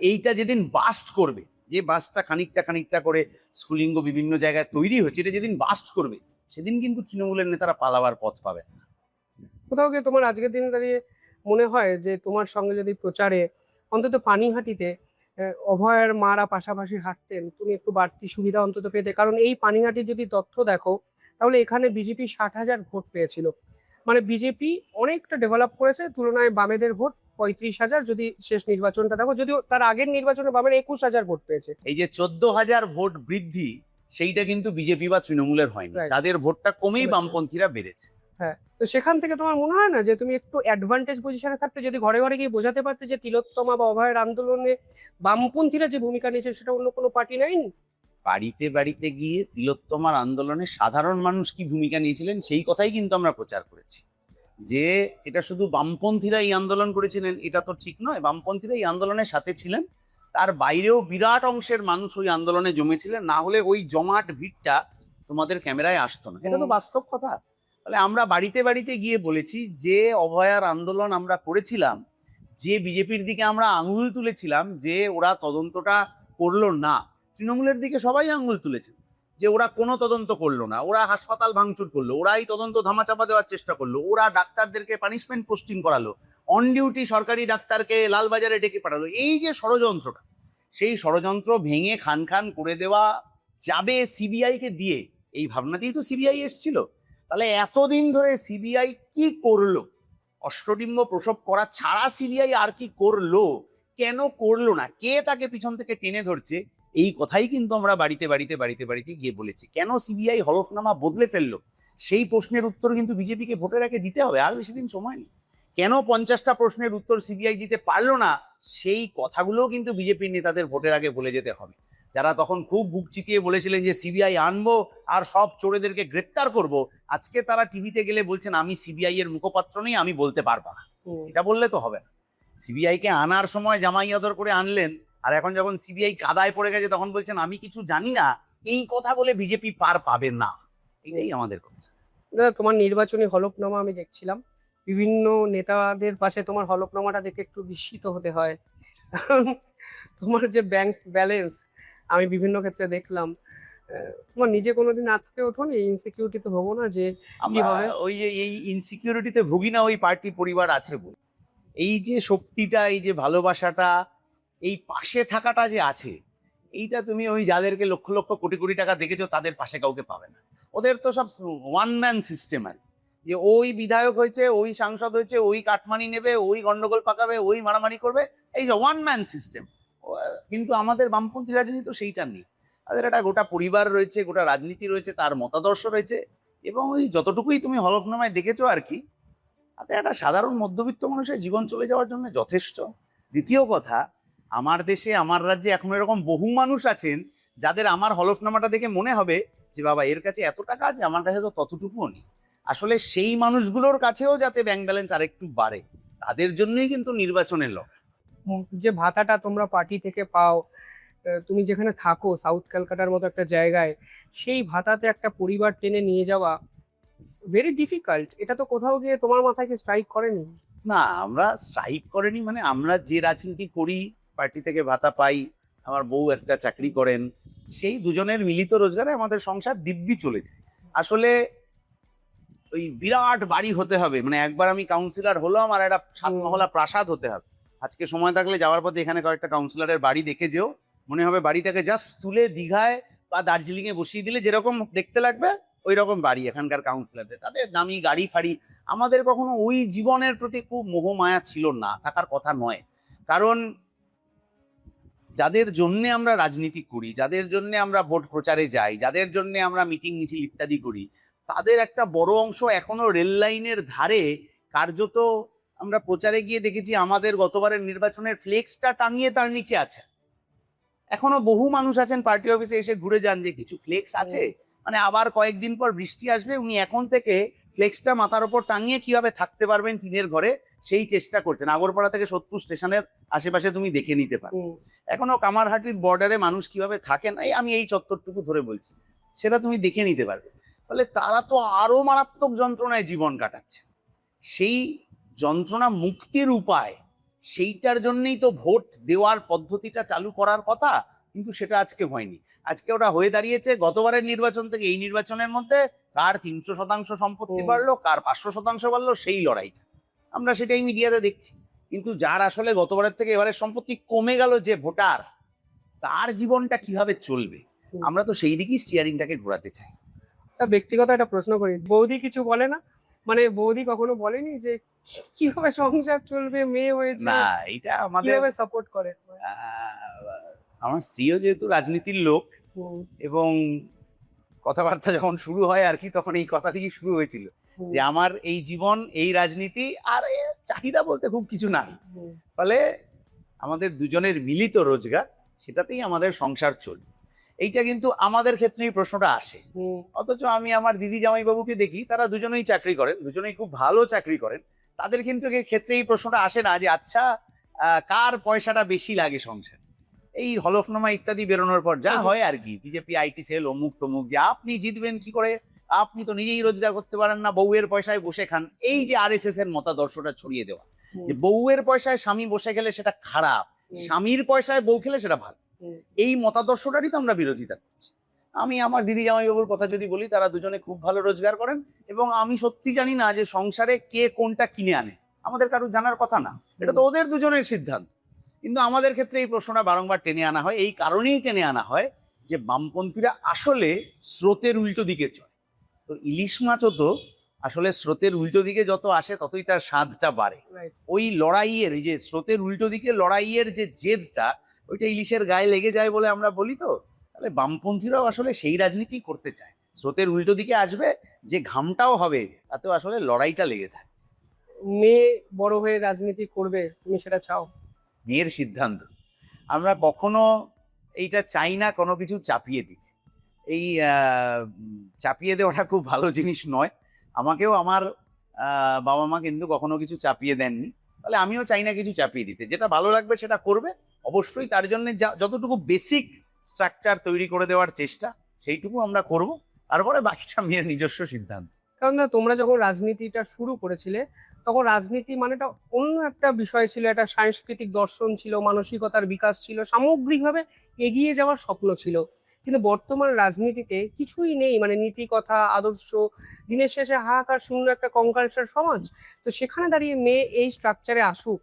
এইটা যেদিন বাস্ট করবে, যে বাসটা খানিকটা করে স্ফুলিঙ্গ বিভিন্ন জায়গায় তৈরি হচ্ছে, এটা যেদিন বাস্ট করবে সেদিন কিন্তু তৃণমূলের নেতারা পালাবার পথ পাবে। কোথাও গিয়ে তোমার আজকের দিনে দাঁড়িয়ে মনে হয় যে তোমার সঙ্গে যদি প্রচারে অন্তত পানিহাটিতে অভয়ের মারা পাশাপাশি হাঁটতেন, তুমি একটু বাড়তি সুবিধা অন্তত পেতে? কারণ এই পানিহাটির যদি তথ্য দেখো তাহলে এখানে বিজেপি 60,000 ভোট পেয়েছিল, মানে বিজেপি অনেকটা ডেভেলপ করেছে, তুলনায় বামেদের ভোট 35,000 যদি শেষ নির্বাচনটা দেখো, যদিও তার আগের নির্বাচনে বামের 21,000 ভোট পেয়েছে। এই যে 14,000 ভোট বৃদ্ধি, সেইটা কিন্তু বিজেপি বা তৃণমূলের হয়নি, তাদের ভোটটা কমেই বামপন্থীরা বেড়েছে। হ্যাঁ, তো সেখান থেকে তোমার মনে হয় না যে তুমি একটু অ্যাডভান্টেজ পজিশনে থাকতে, যদি ঘরে ঘরে গিয়ে বোঝাতে পারতে যে তিলোত্তমা বা অভয়ের আন্দোলনে বামপন্থীরা যে ভূমিকা নিয়েছে সেটা অন্য কোনো পার্টি নেয়নি? বাড়িতে গিয়ে তিলোত্তমার আন্দোলনে সাধারণ মানুষ কি ভূমিকা নিয়েছিলেন সেই কথাই কিন্তু আমরা প্রচার করেছি। যে এটা শুধু বামপন্থীরা এই আন্দোলন করেছিলেন এটা তো ঠিক নয়, বামপন্থীরা এই আন্দোলনের সাথে ছিলেন, তার বাইরেও বিরাট অংশের মানুষ ওই আন্দোলনে জমেছিলেন, না হলে ওই জমাট ভিড়টা তোমাদের ক্যামেরায় আসতো না, এটা তো বাস্তব কথা। তাহলে আমরা বাড়িতে গিয়ে বলেছি যে অভয়ার আন্দোলন আমরা করেছিলাম, যে বিজেপির দিকে আমরা আঙুল তুলেছিলাম যে ওরা তদন্তটা করলো না, তৃণমূলের দিকে সবাই আঙুল তুলেছে যে ওরা কোনো তদন্ত করলো না, ওরা হাসপাতাল ভাঙচুর করলো, ওরাই তদন্ত ধামাচাপা দেওয়ার চেষ্টা করলো, ওরা ডাক্তারদেরকে পানিশমেন্ট পোস্টিং করালো, অন ডিউটি সরকারি ডাক্তারকে লালবাজারে ডেকে পাঠালো। এই যে ষড়যন্ত্রটা, সেই ষড়যন্ত্র ভেঙে খান করে দেওয়া যাবে সিবিআই কে দিয়ে, এই ভাবনাতেই তো সিবিআই এসেছিল। তাহলে এতদিন ধরে সিবিআই কি করলো? অষ্টডিম্ব প্রসব করা ছাড়া সিবিআই আর কি করলো? কেন করলো না? কে তাকে পিছন থেকে টেনে ধরছে? এই কথাই কিন্তু আমরা বাড়িতে গিয়ে বলেছি। কেন সিবিআই হলফনামা বদলে ফেললো? সেই প্রশ্নের উত্তর কিন্তু বিজেপিকে ভোটের আগে দিতে হবে, আর বেশি দিন সময় নেই। কেন 50টা প্রশ্নের উত্তর সিবিআই দিতে পারলো না, সেই কথাগুলোও কিন্তু বিজেপির নেতাদের ভোটের আগে বলে যেতে হবে। যারা তখন খুব বুক চিতিয়ে বলেছিলেন যে সিবিআই আনবো আর সব চোরেদেরকে গ্রেপ্তার করব, আজকে তারা টিভিতে গেলে বলছেন আমি সিবিআই এর মুখপাত্র নেই, আমি বলতে পারবো না। এটা বললে তো হবে না। সিবিআই কে আনার সময় জামাই আদর করে আনলেন, আর এখন যখন সিবিআই কাদায় পড়ে গেছে তখন বলছেন আমি কিছু জানি না। এই কথা বলে বিজেপি পার পাবে না, এটাই আমাদের কথা। দাদা, তোমার নির্বাচনী হলফনামা আমি দেখছিলাম, বিভিন্ন নেতাদের পাশে তোমার হলফনামাটা দেখে একটু বিস্মিত হতে হয়। কারণ তোমার যে ব্যাংক ব্যালেন্স আমি বিভিন্ন ক্ষেত্রে দেখলাম, তোমার নিজে কোনোদিন আটকে ওঠোনি, ইনসিকিউরিটিতে হবো না যে আমরা কিভাবে? ওই যে এই ইনসিকিউরিটিতে ভুগি না, ওই পার্টি পরিবার আছে বলে। এই যে শক্তিটা, এই যে ভালোবাসাটা, এই পাশে থাকাটা যে আছে, এইটা তুমি ওই যাদেরকে লক্ষ লক্ষ কোটি কোটি টাকা দেখেছো তাদের পাশে কাউকে পাবে না। ওদের তো সব ওয়ান ম্যান সিস্টেম আর কি। যে ওই বিধায়ক হয়েছে, ওই সাংসদ হয়েছে, ওই কাটমানি নেবে, ওই গন্ডগোল পাকাবে, ওই মারামারি করবে, এই যে ওয়ান ম্যান সিস্টেম। কিন্তু আমাদের বামপন্থী রাজনীতি তো সেইটা নেই। তাদের একটা গোটা পরিবার রয়েছে, গোটা রাজনীতি রয়েছে, তার মতাদর্শ রয়েছে, এবং ওই যতটুকুই তুমি হলফনামায় দেখেছো আর কি, তাতে একটা সাধারণ মধ্যবিত্ত মানুষের জীবন চলে যাওয়ার জন্য যথেষ্ট। দ্বিতীয় কথা, আমার দেশে আমার রাজ্যে এখন এরকম বহু মানুষ আছেন যাদের আমার হলফনামাটা দেখে মনে হবে যে বাবা এর কাছে এত টাকা আছে, আমার কাছে তো ততটুকুও নেই। আসলে সেই মানুষগুলোর কাছেও যাতে ব্যাংক ব্যালেন্স আরেকটু বাড়ে, তাদের জন্যই কিন্তু নির্বাচনের লড়াই। যে ভাতাটা তোমরা পার্টি থেকে পাও, তুমি যেখানে থাকো সাউথ ক্যালকাটার মতো একটা জায়গায়, সেই ভাতাতে একটা পরিবার টেনে নিয়ে যাওয়া ভেরি ডিফিকাল্ট। এটা তো কোথাও গিয়ে তোমার মাথায় কি স্ট্রাইক করেনি? না, আমরা স্ট্রাইক করেনি, মানে আমরা যে রাজনীতি করি, পার্টি থেকে ভাতা পাই, আমার বউ একটা চাকরি করেন, সেই দুজনের মিলিত রোজগারে আমাদের সংসার দিব্যি চলে যায়। আসলে ওই বিরাট বাড়ি হতে হবে, মানে একবার আমি কাউন্সিলর হলাম আর একটা 7 মহলা প্রাসাদ হতে হবে। আজকে সময় থাকলে যাওয়ার পথে এখানে কয়েকটা কাউন্সিলরের বাড়ি দেখে যেও, মনে হবে বাড়িটাকে জাস্ট তুলে দীঘায় বা দার্জিলিং এ বসিয়ে দিলে যেরকম দেখতে লাগবে ওই রকম বাড়ি এখানকার কাউন্সিলরদের, তাদের দামি গাড়ি ফাড়ি। আমাদের কখনো ওই জীবনের প্রতি খুব মোহমায়া ছিল না, থাকার কথা নয়। কারণ যাদের জন্য আমরা রাজনীতি করি, যাদের জন্য আমরা ভোট প্রচারে যাই, যাদের জন্য আমরা মিটিং মিছিল ইত্যাদি করি, তাদের একটা বড় অংশ এখনো রেল লাইনের ধারে কার্যত। আমরা প্রচারে গিয়ে দেখেছি আমাদের গতবারের নির্বাচনের ফ্লেক্সটা টাঙিয়ে তার নিচে আছে। এখনো বহু মানুষ আছেন পার্টি অফিসে এসে ঘুরে যান যে কিছু ফ্লেক্স আছে, মানে আবার কয়েকদিন পর বৃষ্টি আসবে, উনি এখন থেকে ফ্লেক্সটা মাথার ওপর টাঙিয়ে কিভাবে থাকতে পারবেন টিনের ঘরে সেই চেষ্টা করছেন। আগরপাড়া থেকে সোদপুর স্টেশনের আশেপাশে তুমি দেখে নিতে পারো এখনো কামারহাটির বর্ডারে মানুষ কিভাবে থাকেন, এই আমি এই চত্বরটুকু ধরে বলছি, সেটা তুমি দেখে নিতে পারবে। ফলে তারা তো আরো মারাত্মক যন্ত্রণায় জীবন কাটাচ্ছে। সেই যন্ত্রণা মুক্তির উপায়, সেইটার জন্যই তো ভোট দেওয়ার পদ্ধতিটা চালু করার কথা, কিন্তু সেটা আজকে হয়নি। আজকে ওটা হয়ে দাঁড়িয়েছে গতবারের নির্বাচন থেকে এই নির্বাচনের মধ্যে কার 300% সম্পত্তি বাড়লো, কার 500% বাড়লো, সেই লড়াইটা আমরা সেটাই মিডিয়াতে দেখছি। কিন্তু যার আসলে গতবারের থেকে এবারের সম্পত্তি কমে গেল, যে ভোটার, তার জীবনটা কিভাবে চলবে, আমরা তো সেই দিকেই স্টিয়ারিংটাকে ঘোরাতে চাই। ব্যক্তিগত একটা প্রশ্ন করি, বৌদি কিছু বলে না? মানে বৌদি কখনো বলেনি যে কিভাবে সংসার চলবে, মেয়ে হয়েছে, না, এটা আমাদের কিভাবে সাপোর্ট করে? আমার স্ত্রীও যেহেতু রাজনীতির লোক, এবং কথাবার্তা যখন শুরু হয় আর কি, তখন এই কথা থেকেই শুরু হয়েছিল যে আমার এই জীবন, এই রাজনীতি, আর চাহিদা বলতে খুব কিছু না। ফলে আমাদের দুজনের মিলিত রোজগার, সেটাতেই আমাদের সংসার চলবে। এইটা কিন্তু আমাদের ক্ষেত্রেই প্রশ্নটা আসে। অথচ আমি আমার দিদি জামাইবাবুকে দেখি, তারা দুজনেই চাকরি করেন, দুজনেই খুব ভালো চাকরি করেন। তাদের কিন্তু ক্ষেত্রে এই প্রশ্নটা আসে না যে আচ্ছা কার পয়সাটা বেশি লাগে সংসার। এই হলফনামা ইত্যাদি বেরোনোর পর যা হয় আর কি, বিজেপি আইটি সেল অমুক তমুক, যে আপনি জিতবেন কি করে, আপনি তো নিজেই রোজগার করতে পারেন না, বউয়ের পয়সায় বসে খান। এই যে আরএসএস এর মতাদর্শটা ছড়িয়ে দেওয়া, যে বউয়ের পয়সায় স্বামী বসে গেলে সেটা খারাপ, স্বামীর পয়সায় বউ খেলে সেটা ভালো, এই মতাদর্শটারই তো আমরা বিরোধিতা করছি। আমি আমার দিদি জামাইবাবুর কথা যদি বলি, তারা দুজনে খুব ভালো রোজগার করেন, এবং আমি সত্যি জানি না যে সংসারে কে কোনটা কিনে আনে, আমাদের কারোর জানার কথা না, এটা তো ওদের দুজনের সিদ্ধান্ত। কিন্তু আমাদের ক্ষেত্রে এই প্রশ্নটা বারংবার টেনে আনা হয়, এই কারণেই টেনে আনা হয় যে বামপন্থীরা আসলে স্রোতের উল্টো দিকে চলে। তো ইলিশ মাছও তো আসলে স্রোতের উল্টো দিকে যত আসে ততই তার স্বাদটা বাড়ে। ওই লড়াইয়ের, এই যে স্রোতের উল্টো দিকে লড়াইয়ের যে জেদটা, ওইটা ইলিশের গায়ে লেগে যায় বলে আমরা বলি। তো তাহলে বামপন্থীরাও আসলে সেই রাজনীতি করতে চায়, স্রোতের উল্টো দিকে আসবে, যে ঘামটাও হবে তাতেও আসলে লড়াইটা লেগে থাকে। মেয়ে বড় হয়ে রাজনীতি করবে, তুমি সেটা চাও? মেয়ের সিদ্ধান্ত, আমরা কখনো এইটা চাই না কোনো কিছু চাপিয়ে দিতে। এই চাপিয়ে দেওয়াটা খুব ভালো জিনিস নয়। আমাকেও আমার বাবা মা কিন্তু কখনো কিছু চাপিয়ে দেননি, তাহলে আমিও চাই না কিছু চাপিয়ে দিতে। যেটা ভালো লাগবে সেটা করবে, অবশ্যই তার জন্য যতটুকু বেসিক স্ট্রাকচার তৈরি করে দেওয়ার চেষ্টা সেইটুকু আমরা করব, তারপরে বাকিটা মেয়ের নিজস্ব সিদ্ধান্ত। কারণ না, তোমরা যখন রাজনীতিটা শুরু করেছিলে তখন রাজনীতি মানেটা অন্য একটা বিষয় ছিল, একটা সাংস্কৃতিক দর্শন ছিল, মানসিকতার বিকাশ ছিল, সামগ্রিকভাবে এগিয়ে যাওয়ার স্বপ্ন ছিল। কিন্তু বর্তমান রাজনীতিতে কিছুই নেই, মানে নীতি কথা, আদর্শ। দিনের শেষে হাহাকার শূন্য একটা কঙ্কালসার সমাজ। তো সেখানে দাঁড়িয়ে মেয়ে এই স্ট্রাকচারে আসুক,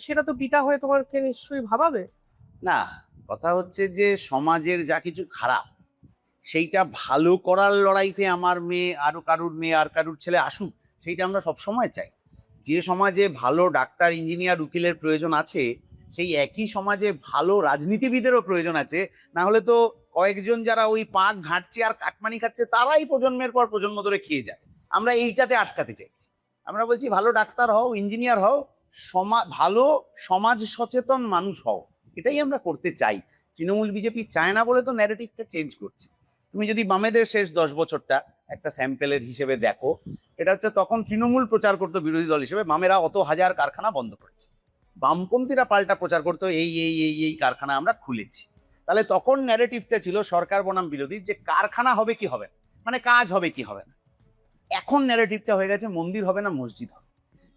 সেটা তো পিতা হয়ে তোমাকে নিশ্চয়ই ভাবাবে। না, কথা হচ্ছে যে সমাজের যা কিছু খারাপ সেইটা ভালো করার লড়াইতে আমার মেয়ে আরো কারুর মেয়ে আর কারুর ছেলে আসুক, সেইটা আমরা সবসময় চাই। যে সমাজে ভালো ডাক্তার, ইঞ্জিনিয়ার, উকিলের প্রয়োজন আছে, সেই একই সমাজে ভালো রাজনীতিবিদেরও প্রয়োজন আছে। না হলে তো কয়েকজন যারা ওই পাক ঘাঁটছে আর কাটমানি খাচ্ছে, তারাই প্রজন্মের পর প্রজন্ম ধরে খেয়ে যায়। আমরা এইটাতে আটকাতে চাইছি। আমরা বলছি ভালো ডাক্তার হও, ইঞ্জিনিয়ার হও, ভালো সমাজ সচেতন মানুষ হও, এটাই আমরা করতে চাই। তৃণমূল বিজেপি চায় না বলে তো ন্যারেটিভটা চেঞ্জ করছে। তুমি যদি বামেদের শেষ 10 বছরটা একটা স্যাম্পেলের হিসেবে দেখো, এটা হচ্ছে তখন তৃণমূল প্রচার করতো বিরোধী দল হিসেবে, বামেরা অত হাজার কারখানা বন্ধ করেছে, বামপন্থীরা পাল্টা প্রচার করতো এই এই এই এই কারখানা আমরা খুলেছি। তাহলে তখন ন্যারেটিভটা ছিল সরকার বনাম বিরোধী, যে কারখানা হবে কি হবে না, মানে কাজ হবে কি হবে না। এখন ন্যারেটিভটা হয়ে গেছে মন্দির হবে না মসজিদ হবে।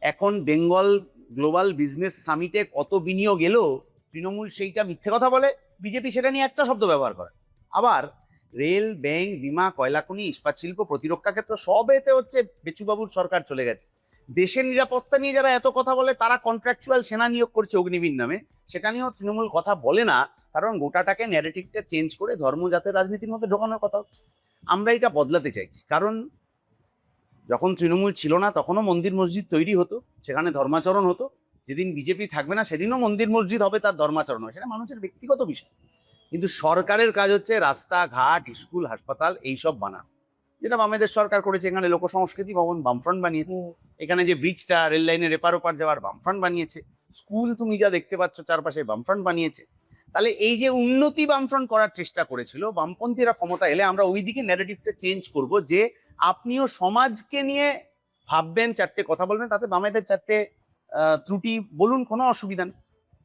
এখন বেঙ্গল গ্লোবাল বিজনেস সামিটে কত বিনিয়োগ এলো, তৃণমূল সেইটা মিথ্যে কথা বলে, বিজেপি সেটা নিয়ে একটা শব্দ ব্যবহার করে। আবার রেল, ব্যাংক, বিমা, কয়লাখনি, ইস্পাত শিল্প, প্রতিরক্ষা ক্ষেত্র সব এতে হচ্ছে বেচুবাবুর সরকার চলে গেছে। দেশের নিরাপত্তা নিয়ে যারা এত কথা বলে, তারা কন্ট্রাকচুয়াল সেনা নিয়োগ করছে অগ্নিবীর নামে, সেটা নিয়েও তৃণমূল কথা বলে না, কারণ গোটাটাকে ন্যারেটিভটা চেঞ্জ করে ধর্মজাতের রাজনীতির মধ্যে ঢোকানোর কথা হচ্ছে। আমরা এটা বদলাতে চাইছি, কারণ যখন তৃণমূল ছিল না তখনও মন্দির মসজিদ তৈরি হতো, সেখানে ধর্মাচরণ হতো। যেদিন বিজেপি থাকবে না সেদিনও মন্দির মসজিদ হবে, তার ধর্মাচরণ হয়, সেটা মানুষের ব্যক্তিগত বিষয়। কিন্তু সরকারের কাজ হচ্ছে রাস্তাঘাট, স্কুল, হাসপাতাল এইসব বানানো, যেটা বামেদের সরকার করেছে। এখানে লোক সংস্কৃতি ভবন বামফ্রন্ট বানিয়েছে, এখানে যে ব্রিজটা রেল লাইনের এপার ওপার যাওয়ার বামফ্রন্ট বানিয়েছে, স্কুল তুমি যা দেখতে পাচ্ছ চারপাশে বামফ্রন্ট বানিয়েছে। তাহলে এই যে উন্নতি বামফ্রন্ট করার চেষ্টা করেছিল, বামপন্থীরা ক্ষমতা এলে আমরা ওই দিকে ন্যারেটিভটা চেঞ্জ করব, যে আপনিও সমাজকে নিয়ে ভাববেন, চারটে কথা বলবেন, তাতে বামেদের চারটে ত্রুটি বলুন, কোনো অসুবিধা নেই।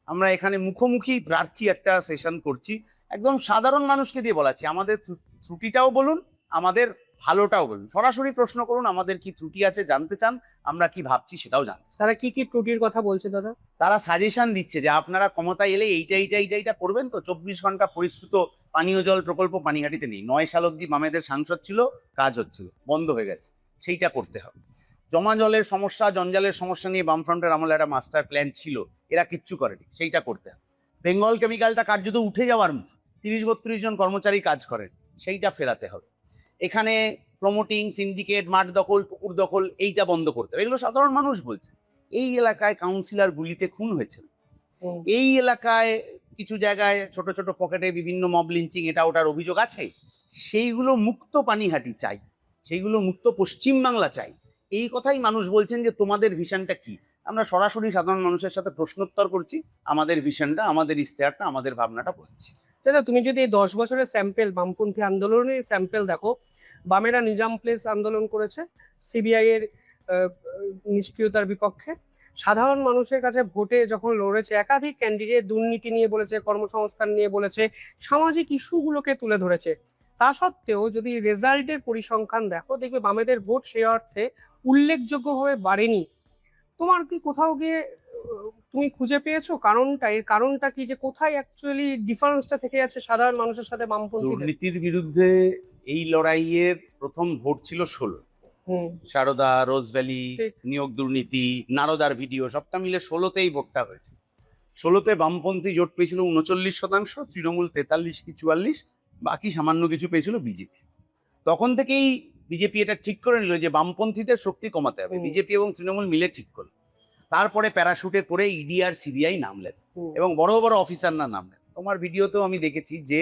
আমরা এখানে মুখোমুখি প্রার্থী একটা সেশন করছি, একদম সাধারণ মানুষকে দিয়ে বলাচ্ছি, আমাদের ত্রুটিটাও বলুন, আমাদের ভালোটাও বলুন, সরাসরি প্রশ্ন করুন, আমাদের কি ত্রুটি আছে জানতে চান, আমরা কি ভাবছি সেটাও জানতে চান। তারা কি কি ত্রুটির কথা বলছে দাদা? তারা সাজেশন দিচ্ছে যে আপনারা ক্ষমতায় এলে এইটা করবেন, তো 24 ঘন্টা পরিশ্রুত পানীয় জল প্রকল্প পানিহাটিতে নেই, 9 সাল অব্দি বামেদের সাংসদ ছিল, কাজ হচ্ছিল, বন্ধ হয়ে গেছে, সেইটা করতে হবে। জমা জলের সমস্যা, জঞ্জালের সমস্যা নিয়ে বামফ্রন্টের আমলে একটা মাস্টার প্ল্যান ছিল, এরা কিচ্ছু করেনি, সেইটা করতে হবে। বেঙ্গল কেমিক্যালটা কার্যত উঠে যাওয়ার মতো, 30-32 জন কর্মচারী কাজ করেন, সেইটা ফেরাতে হবে। এখানে প্রমোটিং, সিন্ডিকেট, মাঠ দখল, পুকুর দখল, এইটা বন্ধ করতে হবে। এগুলো সাধারণ মানুষ বলছে। এই এলাকায় কাউন্সিলর গুলিতে খুন হয়েছে, এই এলাকায় কিছু জায়গায় ছোট ছোট পকেটে বিভিন্ন মব লিঞ্চিং, এটা ওটার অভিযোগ আছে, সেইগুলো মুক্ত পানিহাটি চাই, সেইগুলো মুক্ত পশ্চিমবাংলা চাই। এই কথাই মানুষ বলছেন যে তোমাদের ভিশনটা কি। আমরা সরাসরি সাধারণ মানুষের সাথে প্রশ্নোত্তর করছি, আমাদের ভিশনটা, আমাদের ইশতেহারটা, আমাদের ভাবনাটা বলছি। দাদা, তুমি যদি এই 10 বছরের স্যাম্পেল, বামপন্থী আন্দোলনের স্যাম্পেল দেখো, বামেরা নিজাম প্লেস আন্দোলন করেছে সিবিআই এর নিষ্ক্রিয়তার বিপক্ষে। সাধারণ মানুষের কাছে ভোটে যখন লড়েছে, একাধিক ক্যান্ডিডেট দুর্নীতি নিয়ে বলেছে, কর্মসংস্থান নিয়ে বলেছে, সামাজিক ইস্যুগুলোকে তুলে ধরেছে। তা সত্ত্বেও যদি রেজাল্টের পরিসংখ্যান দেখো, দেখবে বামেদের ভোট সে অর্থে উল্লেখযোগ্যভাবে বাড়েনি। তোমার কি কোথাও গিয়ে তুমি খুঁজে পেয়েছো কারণটা? এর কারণটা কি, যে কোথায় অ্যাকচুয়ালি ডিফারেন্সটা থেকে যাচ্ছে সাধারণ মানুষের সাথে বামপন্থীদের? দুর্নীতির বিরুদ্ধে এই লড়াইয়ের প্রথম ভোট ছিল 16, সারদা, রোজ ভ্যালি, নিয়োগ দুর্নীতি, নারদার ভিডিও, সবটা মিলে 16তেই ভোটটা হয়েছে। 16তে বামপন্থী জোট পেয়েছিল 39%, তৃণমূল 43 কি 44, বাকি সামান্য কিছু পেয়েছিল বিজেপি। তখন থেকেই বিজেপি এটা ঠিক করে নিল যে বামপন্থীদের শক্তি কমাতে হবে, বিজেপি এবং তৃণমূল মিলে ঠিক করল। তারপরে প্যারাশুটে করে ইডি আর সিবিআই নামলেন এবং বড় বড় অফিসাররা নামলেন। তোমার ভিডিওতেও আমি দেখেছি যে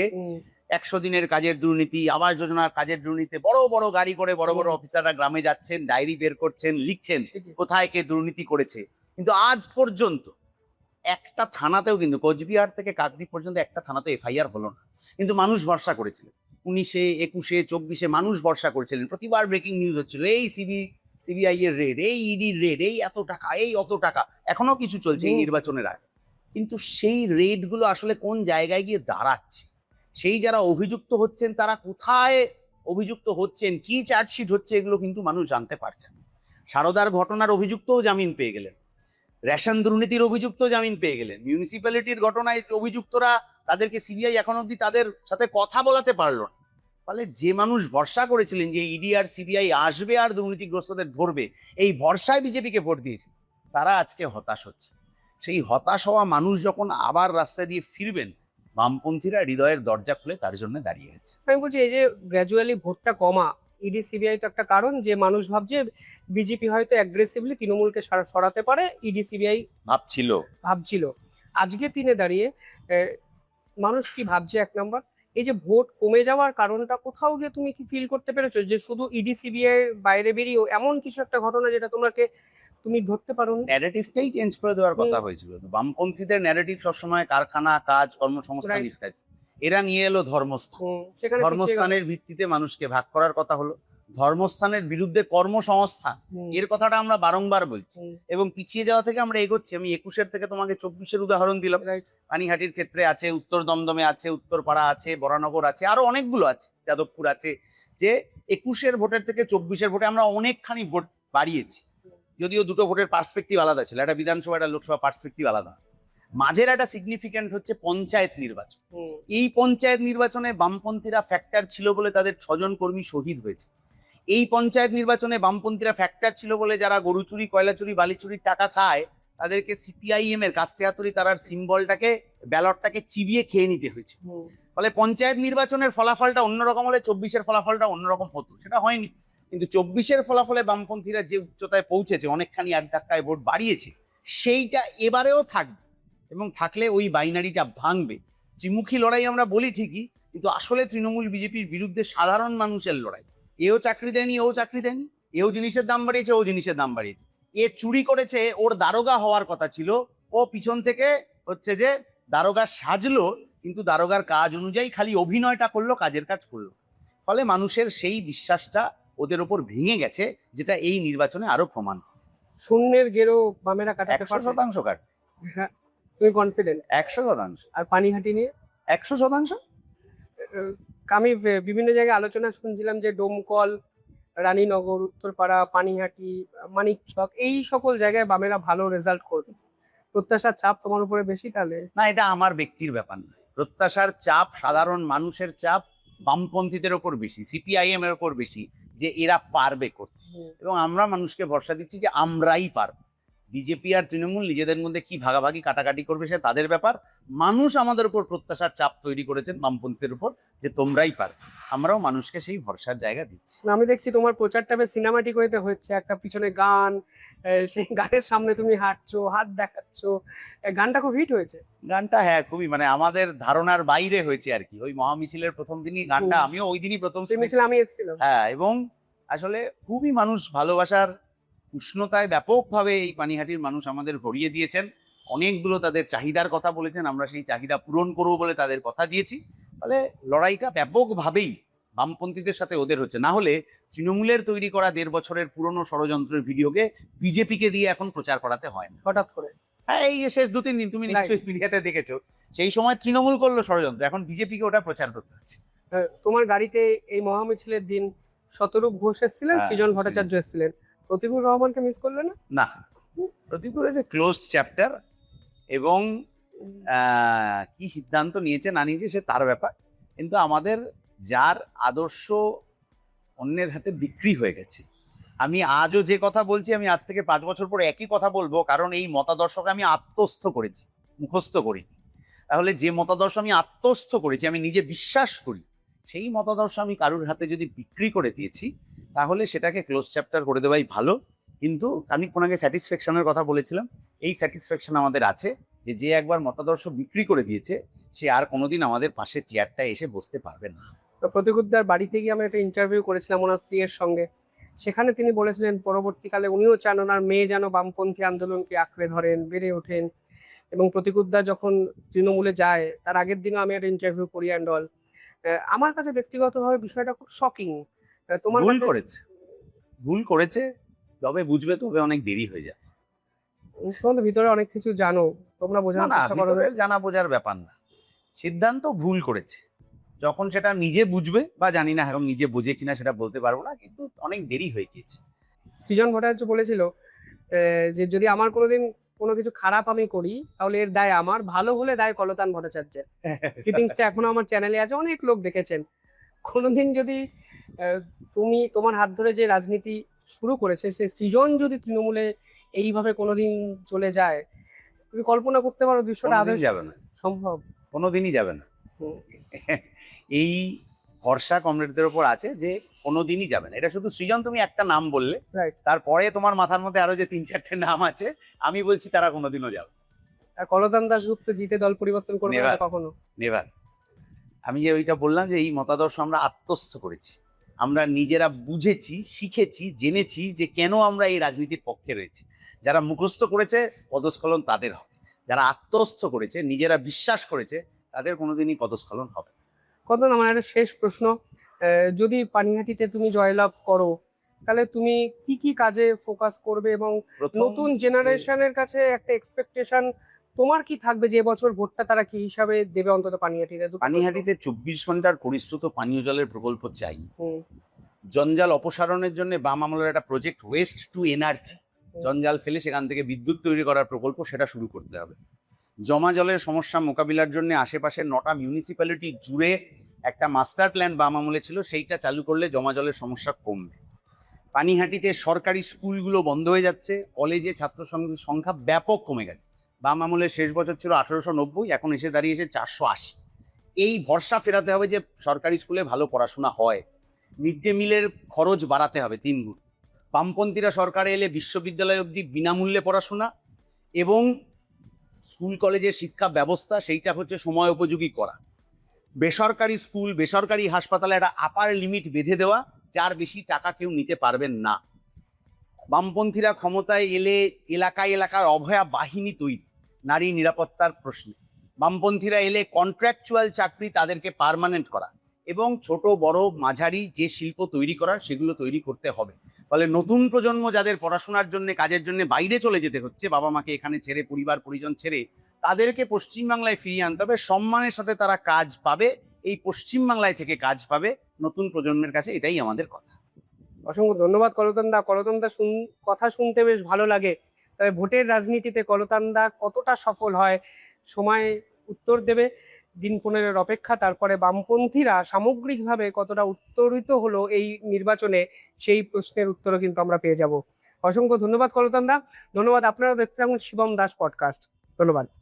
100 দিনের কাজের দুর্নীতি, আবাস যোজনার কাজের দুর্নীতি, বড় বড় গাড়ি করে বড় বড় অফিসাররা গ্রামে যাচ্ছেন, ডায়েরি বের করছেন, লিখছেন কোথায় কে দুর্নীতি করেছে। কিন্তু আজ পর্যন্ত একটা থানাতেও, কিন্তু কোচবিহার থেকে কাকদ্বীপ পর্যন্ত একটা থানাতে এফআইআর হলো না। কিন্তু মানুষ ভরসা করেছিলেন, 19-এ 21-এ 24-এ মানুষ ভরসা করেছিলেন। প্রতিবার ব্রেকিং নিউজ হচ্ছিল, এই সিবিআই এর রেড, এই ইডির রেড, এই এত টাকা, এই অত টাকা। এখনো কিছু চলছে এই নির্বাচনের আগে। কিন্তু সেই রেডগুলো আসলে কোন জায়গায় গিয়ে দাঁড়াচ্ছে, সেই যারা অভিযুক্ত হচ্ছেন তারা কোথায় অভিযুক্ত হচ্ছেন, কি চার্জশিট হচ্ছে, এগুলো কিন্তু মানুষ জানতে পারছেন। সারদার ঘটনার অভিযুক্তও জামিন পেয়ে গেলেন, রেশন দুর্নীতির অভিযুক্ত জামিন পেয়ে গেলেন, মিউনিসিপ্যালিটির ঘটনায় অভিযুক্তরা তাদেরকে সিবিআই এখন অবধি তাদের সাথে কথা বলাতে পারলো না। ফলে যে মানুষ ভরসা করেছিলেন যে ইডি আর সিবিআই আসবে আর দুর্নীতিগ্রস্তদের ধরবে, এই ভরসায় বিজেপিকে ভোট দিয়েছিল, তারা আজকে হতাশ হচ্ছে। সেই হতাশ হওয়া মানুষ যখন আবার রাস্তা দিয়ে ফিরবেন, বামপন্থীরা হৃদয়ের দরজা খুলে তার জন্য দাঁড়িয়ে আছে। আমি বলছি এই যে গ্র্যাজুয়ালি ভোটটা কমা, ইডি সিবিআই তো একটা কারণ, যে মানুষ ভাবছে বিজেপি হয়তো অ্যাগ্রেসিভলি তৃণমূলকে সরাতে পারে, ইডি সিবিআই ভাবছিল। আজকে দিনে দাঁড়িয়ে মানুষ কি ভাবছে? এক নম্বর, এই যে ভোট কমে যাওয়ার কারণটা কোথাও গিয়ে তুমি কি ফিল করতে পেরেছো যে শুধু ইডি সিবিআই বাইরে বেরিয়েও এমন কিছু একটা ঘটনা যেটা তুমি ধরতে পারো? ন্যারেটিভটাই চেঞ্জ করে দেওয়ার কথা হয়েছিল। বামপন্থীদের ন্যারেটিভ সবসময় কারখানা, কাজ, কর্মসংস্থান ইত্যাদি। এরা নিয়ে এলো ধর্মস্থান। ধর্মস্থানের ভিত্তিতে মানুষকে ভাগ করার কথা হলো, ধর্মস্থানের বিরুদ্ধে কর্মসংস্থান, এর কথাটা আমরা বারংবার বলছি এবং পিছিয়ে যাওয়া থেকে আমরা এগোচ্ছি। আমি 21-এর থেকে তোমাকে 24-এর উদাহরণ দিলাম। পানিহাটির ক্ষেত্রে আছে, উত্তর দমদমে আছে, উত্তরপাড়া আছে, বরানগর আছে, আরো অনেকগুলো আছে, যাদবপুর আছে। যে 21-এর ভোটের থেকে 24-এর ভোটে আমরা অনেকখানি ভোট বাড়িয়েছি, যদিও দুটো ভোটের পার্সপেক্টিভ আলাদা ছিল, একটা বিধানসভা একটা লোকসভা পার্সপেক্টিভ আলাদা। মাঝের একটা সিগনিফিক্যান্ট হচ্ছে পঞ্চায়েত নির্বাচন। এই পঞ্চায়েত নির্বাচনে বামপন্থীরা ফ্যাক্টর ছিল বলে তাদের 6 জন কর্মী শহীদ হয়েছে। এই পঞ্চায়েত নির্বাচনে বামপন্থীরা ফ্যাক্টর ছিল বলে যারা গরু চুরি, কয়লা চুরি, বালি চুরির টাকা খায়, তাদেরকে সিপিআইএম এর কাস্তেহাতুরি তারার সিম্বলটাকে, ব্যালটটাকে চিবিয়ে খেয়ে নিতে হয়েছে। ফলে পঞ্চায়েত নির্বাচনের ফলাফলটা অন্যরকম হলে 24-এর ফলাফলটা অন্যরকম হতো, সেটা হয়নি। কিন্তু 24-এর ফলাফলে বামপন্থীরা যে উচ্চতায় পৌঁছেছে, অনেকখানি এক ধাক্কায় ভোট বাড়িয়েছে, সেইটা এবারেও থাকবে এবং থাকলে ওই বাইনারিটা ভাঙবে। ত্রিমুখী লড়াই আমরা বলি ঠিকই, কিন্তু আসলে তৃণমূল বিজেপির বিরুদ্ধে সাধারণ মানুষের লড়াই। এও চাকরি দেয়নি, ও চাকরি দেয়নি, এও জিনিসের দাম বাড়িয়েছে, ও জিনিসের দাম বাড়িয়েছে। এ চুরি করেছে, ওর দারোগা হওয়ার কথা ছিল, ও পিছন থেকে হচ্ছে যে দারোগা সাজলো, কিন্তু দারোগার কাজ অনুযায়ী খালি অভিনয়টা করলো, কাজের কাজ করলো। ফলে মানুষের সেই বিশ্বাসটা ওদের ওপর ভেঙে গেছে, যেটা এই নির্বাচনে আরো প্রমাণ। শূন্যের গেরো বামেরা কাটাতে 100% কাটবে। হ্যাঁ, তুমি কনফিডেন্ট? 100%। আর পানিহাটি নিয়ে 100%। আমি বিভিন্ন জায়গায় আলোচনা শুনছিলাম যে ডোমকল, রানীনগর, উত্তরপাড়া, পানিহাটি, মানিকচক, এই সকল জায়গায় বামেরা ভালো রেজাল্ট করবে। প্রত্যাশার চাপ তোমার উপরে বেশি তাহলে? না, এটা আমার ব্যক্তির ব্যাপার নয়। প্রত্যাশার চাপ, সাধারণ মানুষের চাপ বামপন্থীদের ওপর বেশি, সিপিআইএম এর ওপর বেশি, যে এরা পারবে করতে। এবং আমরা মানুষকে ভরসা দিচ্ছি যে আমরাই পারব। বিজেপি আর তৃণমূল নিজেদের মধ্যে কি ভাগাভাগি কাটাকাটি করবে সে তাদের ব্যাপার। মানুষ আমাদের উপর প্রত্যাশার চাপ তৈরি করেছেন বামপন্থীদের উপর, যে তোমরাই পারবে। আমরাও মানুষকে সেই ভরসার জায়গা দিচ্ছি। আমি দেখছি তোমার প্রচারটা বেশ সিনেমাটিক হইতে হচ্ছে, একটা পিছনে গান, সেই গানের সামনে তুমি হাঁটছো, হাত দেখাচ্ছ, গানটা খুব হিট হয়েছে। গানটা হ্যাঁ খুবই, মানে আমাদের ধারণার বাইরে হয়েছে আর কি। ওই মহামিছিলের প্রথম দিনই গানটা, আমিও ওই দিনই প্রথম শুনেছি, আমি এসেছিলাম। হ্যাঁ, এবং আসলে খুবই মানুষ ভালোবাসার উষ্ণতায় ব্যাপকভাবে এই পানিহাটির মানুষ আমাদের ভরিয়ে দিয়েছেন। অনেকগুলো তাদের চাহিদার কথা বলেছেন, আমরা সেই চাহিদা পূরণ করবো বলে তাদের কথা দিয়েছি। ফলে লড়াইটা ব্যাপকভাবেই বামপন্থীদের সাথে ওদের হচ্ছে। না হলে তৃণমূলের তৈরি করা 1.5 বছরের পুরনো ষড়যন্ত্রের ভিডিওকে বিজেপিকে দিয়ে এখন প্রচার করাতে হয় না হঠাৎ করে। হ্যাঁ, এই শেষ 2-3 দিন তুমি নিশ্চয়ই মিডিয়াতে দেখেছো, সেই সময় তৃণমূল করলো ষড়যন্ত্র, এখন বিজেপিকে ওটা প্রচার করতে হচ্ছে। তোমার গাড়িতে এই মহামিছিলের দিন শতরূপ ঘোষ এসেছিলেন, সৃজন ভট্টাচার্য এসেছিলেন, প্রতিকুর রহমানকে মিস করলে না? না, প্রতিকুর এসে ক্লোজড চ্যাপ্টার, এবং কি সিদ্ধান্ত নিয়েছে না নিয়েছে সে তার ব্যাপার। কিন্তু আমাদের যার আদর্শ অন্যের হাতে বিক্রি হয়ে গেছে, আমি আজও যে কথা বলছি, আমি আজ থেকে 5 বছর পরে একই কথা বলবো, কারণ এই মতাদর্শকে আমি আত্মস্থ করেছি, মুখস্থ করিনি। তাহলে যে মতাদর্শ আমি আত্মস্থ করেছি, আমি নিজে বিশ্বাস করি, সেই মতাদর্শ আমি কারুর হাতে যদি বিক্রি করে দিয়েছি, তাহলে সেটাকে ক্লোজ চ্যাপ্টার করে দেওয়াই ভালো। কিন্তু আমি আগে স্যাটিসফ্যাকশনের কথা বলেছিলাম, এই স্যাটিসফ্যাকশন আমাদের আছে যে যে একবার মতাদর্শ বিক্রি করে দিয়েছে সে আর কোনোদিন আমাদের পাশের চেয়ারটায় এসে বসতে পারবে না। তো প্রতিকুদ্দার বাড়িতে গিয়ে আমি একটা ইন্টারভিউ করেছিলাম ওনার স্ত্রীর সঙ্গে। সেখানে তিনি বলেছিলেন পরবর্তীকালে উনিও চান ওনার মেয়ে যেন বামপন্থী আন্দোলনকে আঁকড়ে ধরেন, বেড়ে ওঠেন। এবং প্রতিকুদ্দা যখন তৃণমূলে যায় তার আগের দিনও আমি একটা ইন্টারভিউ করি অ্যান্ড অল। আমার কাছে ব্যক্তিগতভাবে বিষয়টা খুব শকিং। তোমার ভুল কাছে? করেছে, ভুল করেছে, তবে বুঝবে, তবে অনেক দেরি হয়ে যাবে। তোমরা তো ভিতরে অনেক কিছু জানো, তোমরা না বোঝানোর না, চেষ্টা করো। ভিতরের জানা বোঝার ব্যাপার না, সিদ্ধান্ত ভুল করেছে। যখন সেটা নিজে বুঝবে, বা জানি না এখন নিজে বুঝে কিনা সেটা বলতে পারবো না, কিন্তু অনেক দেরি হয়ে গিয়েছে। সৃজন ভট্টাচার্য বলেছিল যে যদি আমার কোনোদিন কোনো কিছু খারাপ আমি করি তাহলে এর দায় আমার, ভালো হলে দায় কলতান ভট্টাচার্যের। ক্লিপিংসটা এখনো আমার চ্যানেলে আছে, অনেক লোক দেখেছেন। কোনোদিন যদি তুমি তোমার হাত ধরে যে রাজনীতি শুরু করেছে সে সৃজন যদি তৃণমূলে এইভাবে কোনোদিন চলে যায়, তুমি কল্পনা করতে পারো দৃশ্যটা আদৌ কোনোদিন যাবে না, সম্ভব? কোনোদিনই যাবে না। হুম। এই ভরসা কমরেডদের ওপর আছে যে কোনোদিনই যাবে না। এটা শুধু সৃজন তুমি একটা নাম বললে, রাইট। তারপরে তোমার মাথার মধ্যে আরো যে 3-4টে নাম আছে, আমি বলছি তারা কোনোদিনও যাবে আর কলতান দাশগুপ্ত জিতে দল পরিবর্তন করবে না Never. তো কখনো? নেভার। আমি যে ওইটা বললাম যে এই মতাদর্শ আমরা আত্মস্থ করেছি, আমরা নিজেরা বুঝেছি, শিখেছি, জেনেছি যে কেন আমরা এই রাজনীতির পক্ষে রয়েছি। যারা মুখস্থ করেছে পদস্খলন তাদের হবে, যারা আত্মস্থ করেছে, নিজেরা বিশ্বাস করেছে, তাদের কোনোদিনই পদস্খলন হবে না। কত আমার একটা শেষ প্রশ্ন, যদি পানিহাটিতে তুমি জয়লাভ করো তাহলে তুমি কি কি কাজে ফোকাস করবে এবং প্রথম নতুন যে- জেনারেশনের কাছে একটা এক্সপেকটেশন তোমার কি থাকবে যে বছর ভোটটা তারা কি হিসাবে দেবে অন্তত পানিহাটিতে? দুটো প্রশ্ন। পানিহাটিতে 24 ঘন্টার পরিশ্রুত পানীয় জলের প্রকল্প চাই। হুম, জঞ্জাল অপসারণের জন্য বাম আমলের একটা প্রজেক্ট ওয়েস্ট টু এনার্জি, জঞ্জাল ফেলে সেখান থেকে বিদ্যুৎ তৈরি করার প্রকল্প, সেটা শুরু করতে হবে। জমা জলের সমস্যা মোকাবিলার জন্য আশেপাশের 9টা মিউনিসিপ্যালিটি জুড়ে একটা মাস্টার প্ল্যান বাম আমলে ছিল, সেইটা চালু করলে জমা জলের সমস্যা কমবে। পানিহাটিতে সরকারি স্কুলগুলো বন্ধ হয়ে যাচ্ছে, কলেজে ছাত্র সংখ্যা ব্যাপক কমে গেছে। বাম আমলের শেষ বছর ছিল 1890, এখন এসে দাঁড়িয়েছে 480। এই ভরসা ফেরাতে হবে যে সরকারি স্কুলে ভালো পড়াশোনা হয়। মিড ডে মিলের খরচ বাড়াতে হবে 3 গুণ। বামপন্থীরা সরকারে এলে বিশ্ববিদ্যালয় অবধি বিনামূল্যে পড়াশোনা, এবং স্কুল কলেজের শিক্ষা ব্যবস্থা সেইটা হচ্ছে সময় উপযোগী করা। বেসরকারি স্কুল, বেসরকারি হাসপাতালে একটা আপার লিমিট বেঁধে দেওয়া, যার বেশি টাকা কেউ নিতে পারবেন না। বামপন্থীরা ক্ষমতায় এলে এলাকায় এলাকায় অভয়া বাহিনী তৈরি, নারী নিরাপত্তার প্রশ্নে। বামপন্থীরা এলে কন্ট্রাকচুয়াল চাকরি তাদেরকে পার্মানেন্ট করা, এবং ছোট বড় মাঝারি যে শিল্প তৈরি করার সেগুলো তৈরি করতে হবে। ফলে নতুন প্রজন্ম যাদের পড়াশোনার জন্য, কাজের জন্য বাইরে চলে যেতে হচ্ছে, বাবা মাকে এখানে ছেড়ে, পরিবার পরিজন ছেড়ে, তাদেরকে পশ্চিমবাংলায় ফিরিয়ে আনতে হবে। সম্মানের সাথে তারা কাজ পাবে, এই পশ্চিমবাংলায় থেকে কাজ পাবে নতুন প্রজন্মের কাছে, এটাই আমাদের কথা। অসংখ্য ধন্যবাদ কলতান দা। কলতান দা কথা শুনতে বেশ ভালো লাগে, তবে ভোটের রাজনীতিতে কলতান দা কতটা সফল হয় সময় উত্তর দেবে। দিন 15-এর অপেক্ষা, তারপরে বামপন্থীরা সামগ্রিকভাবে কতটা উত্তরিত হলো এই নির্বাচনে সেই প্রশ্নের উত্তরও কিন্তু আমরা পেয়ে যাব। অসংখ্য ধন্যবাদ কলতান দা। ধন্যবাদ। আপনারা দেখতে থাকুন শিবম দাস পডকাস্ট। ধন্যবাদ।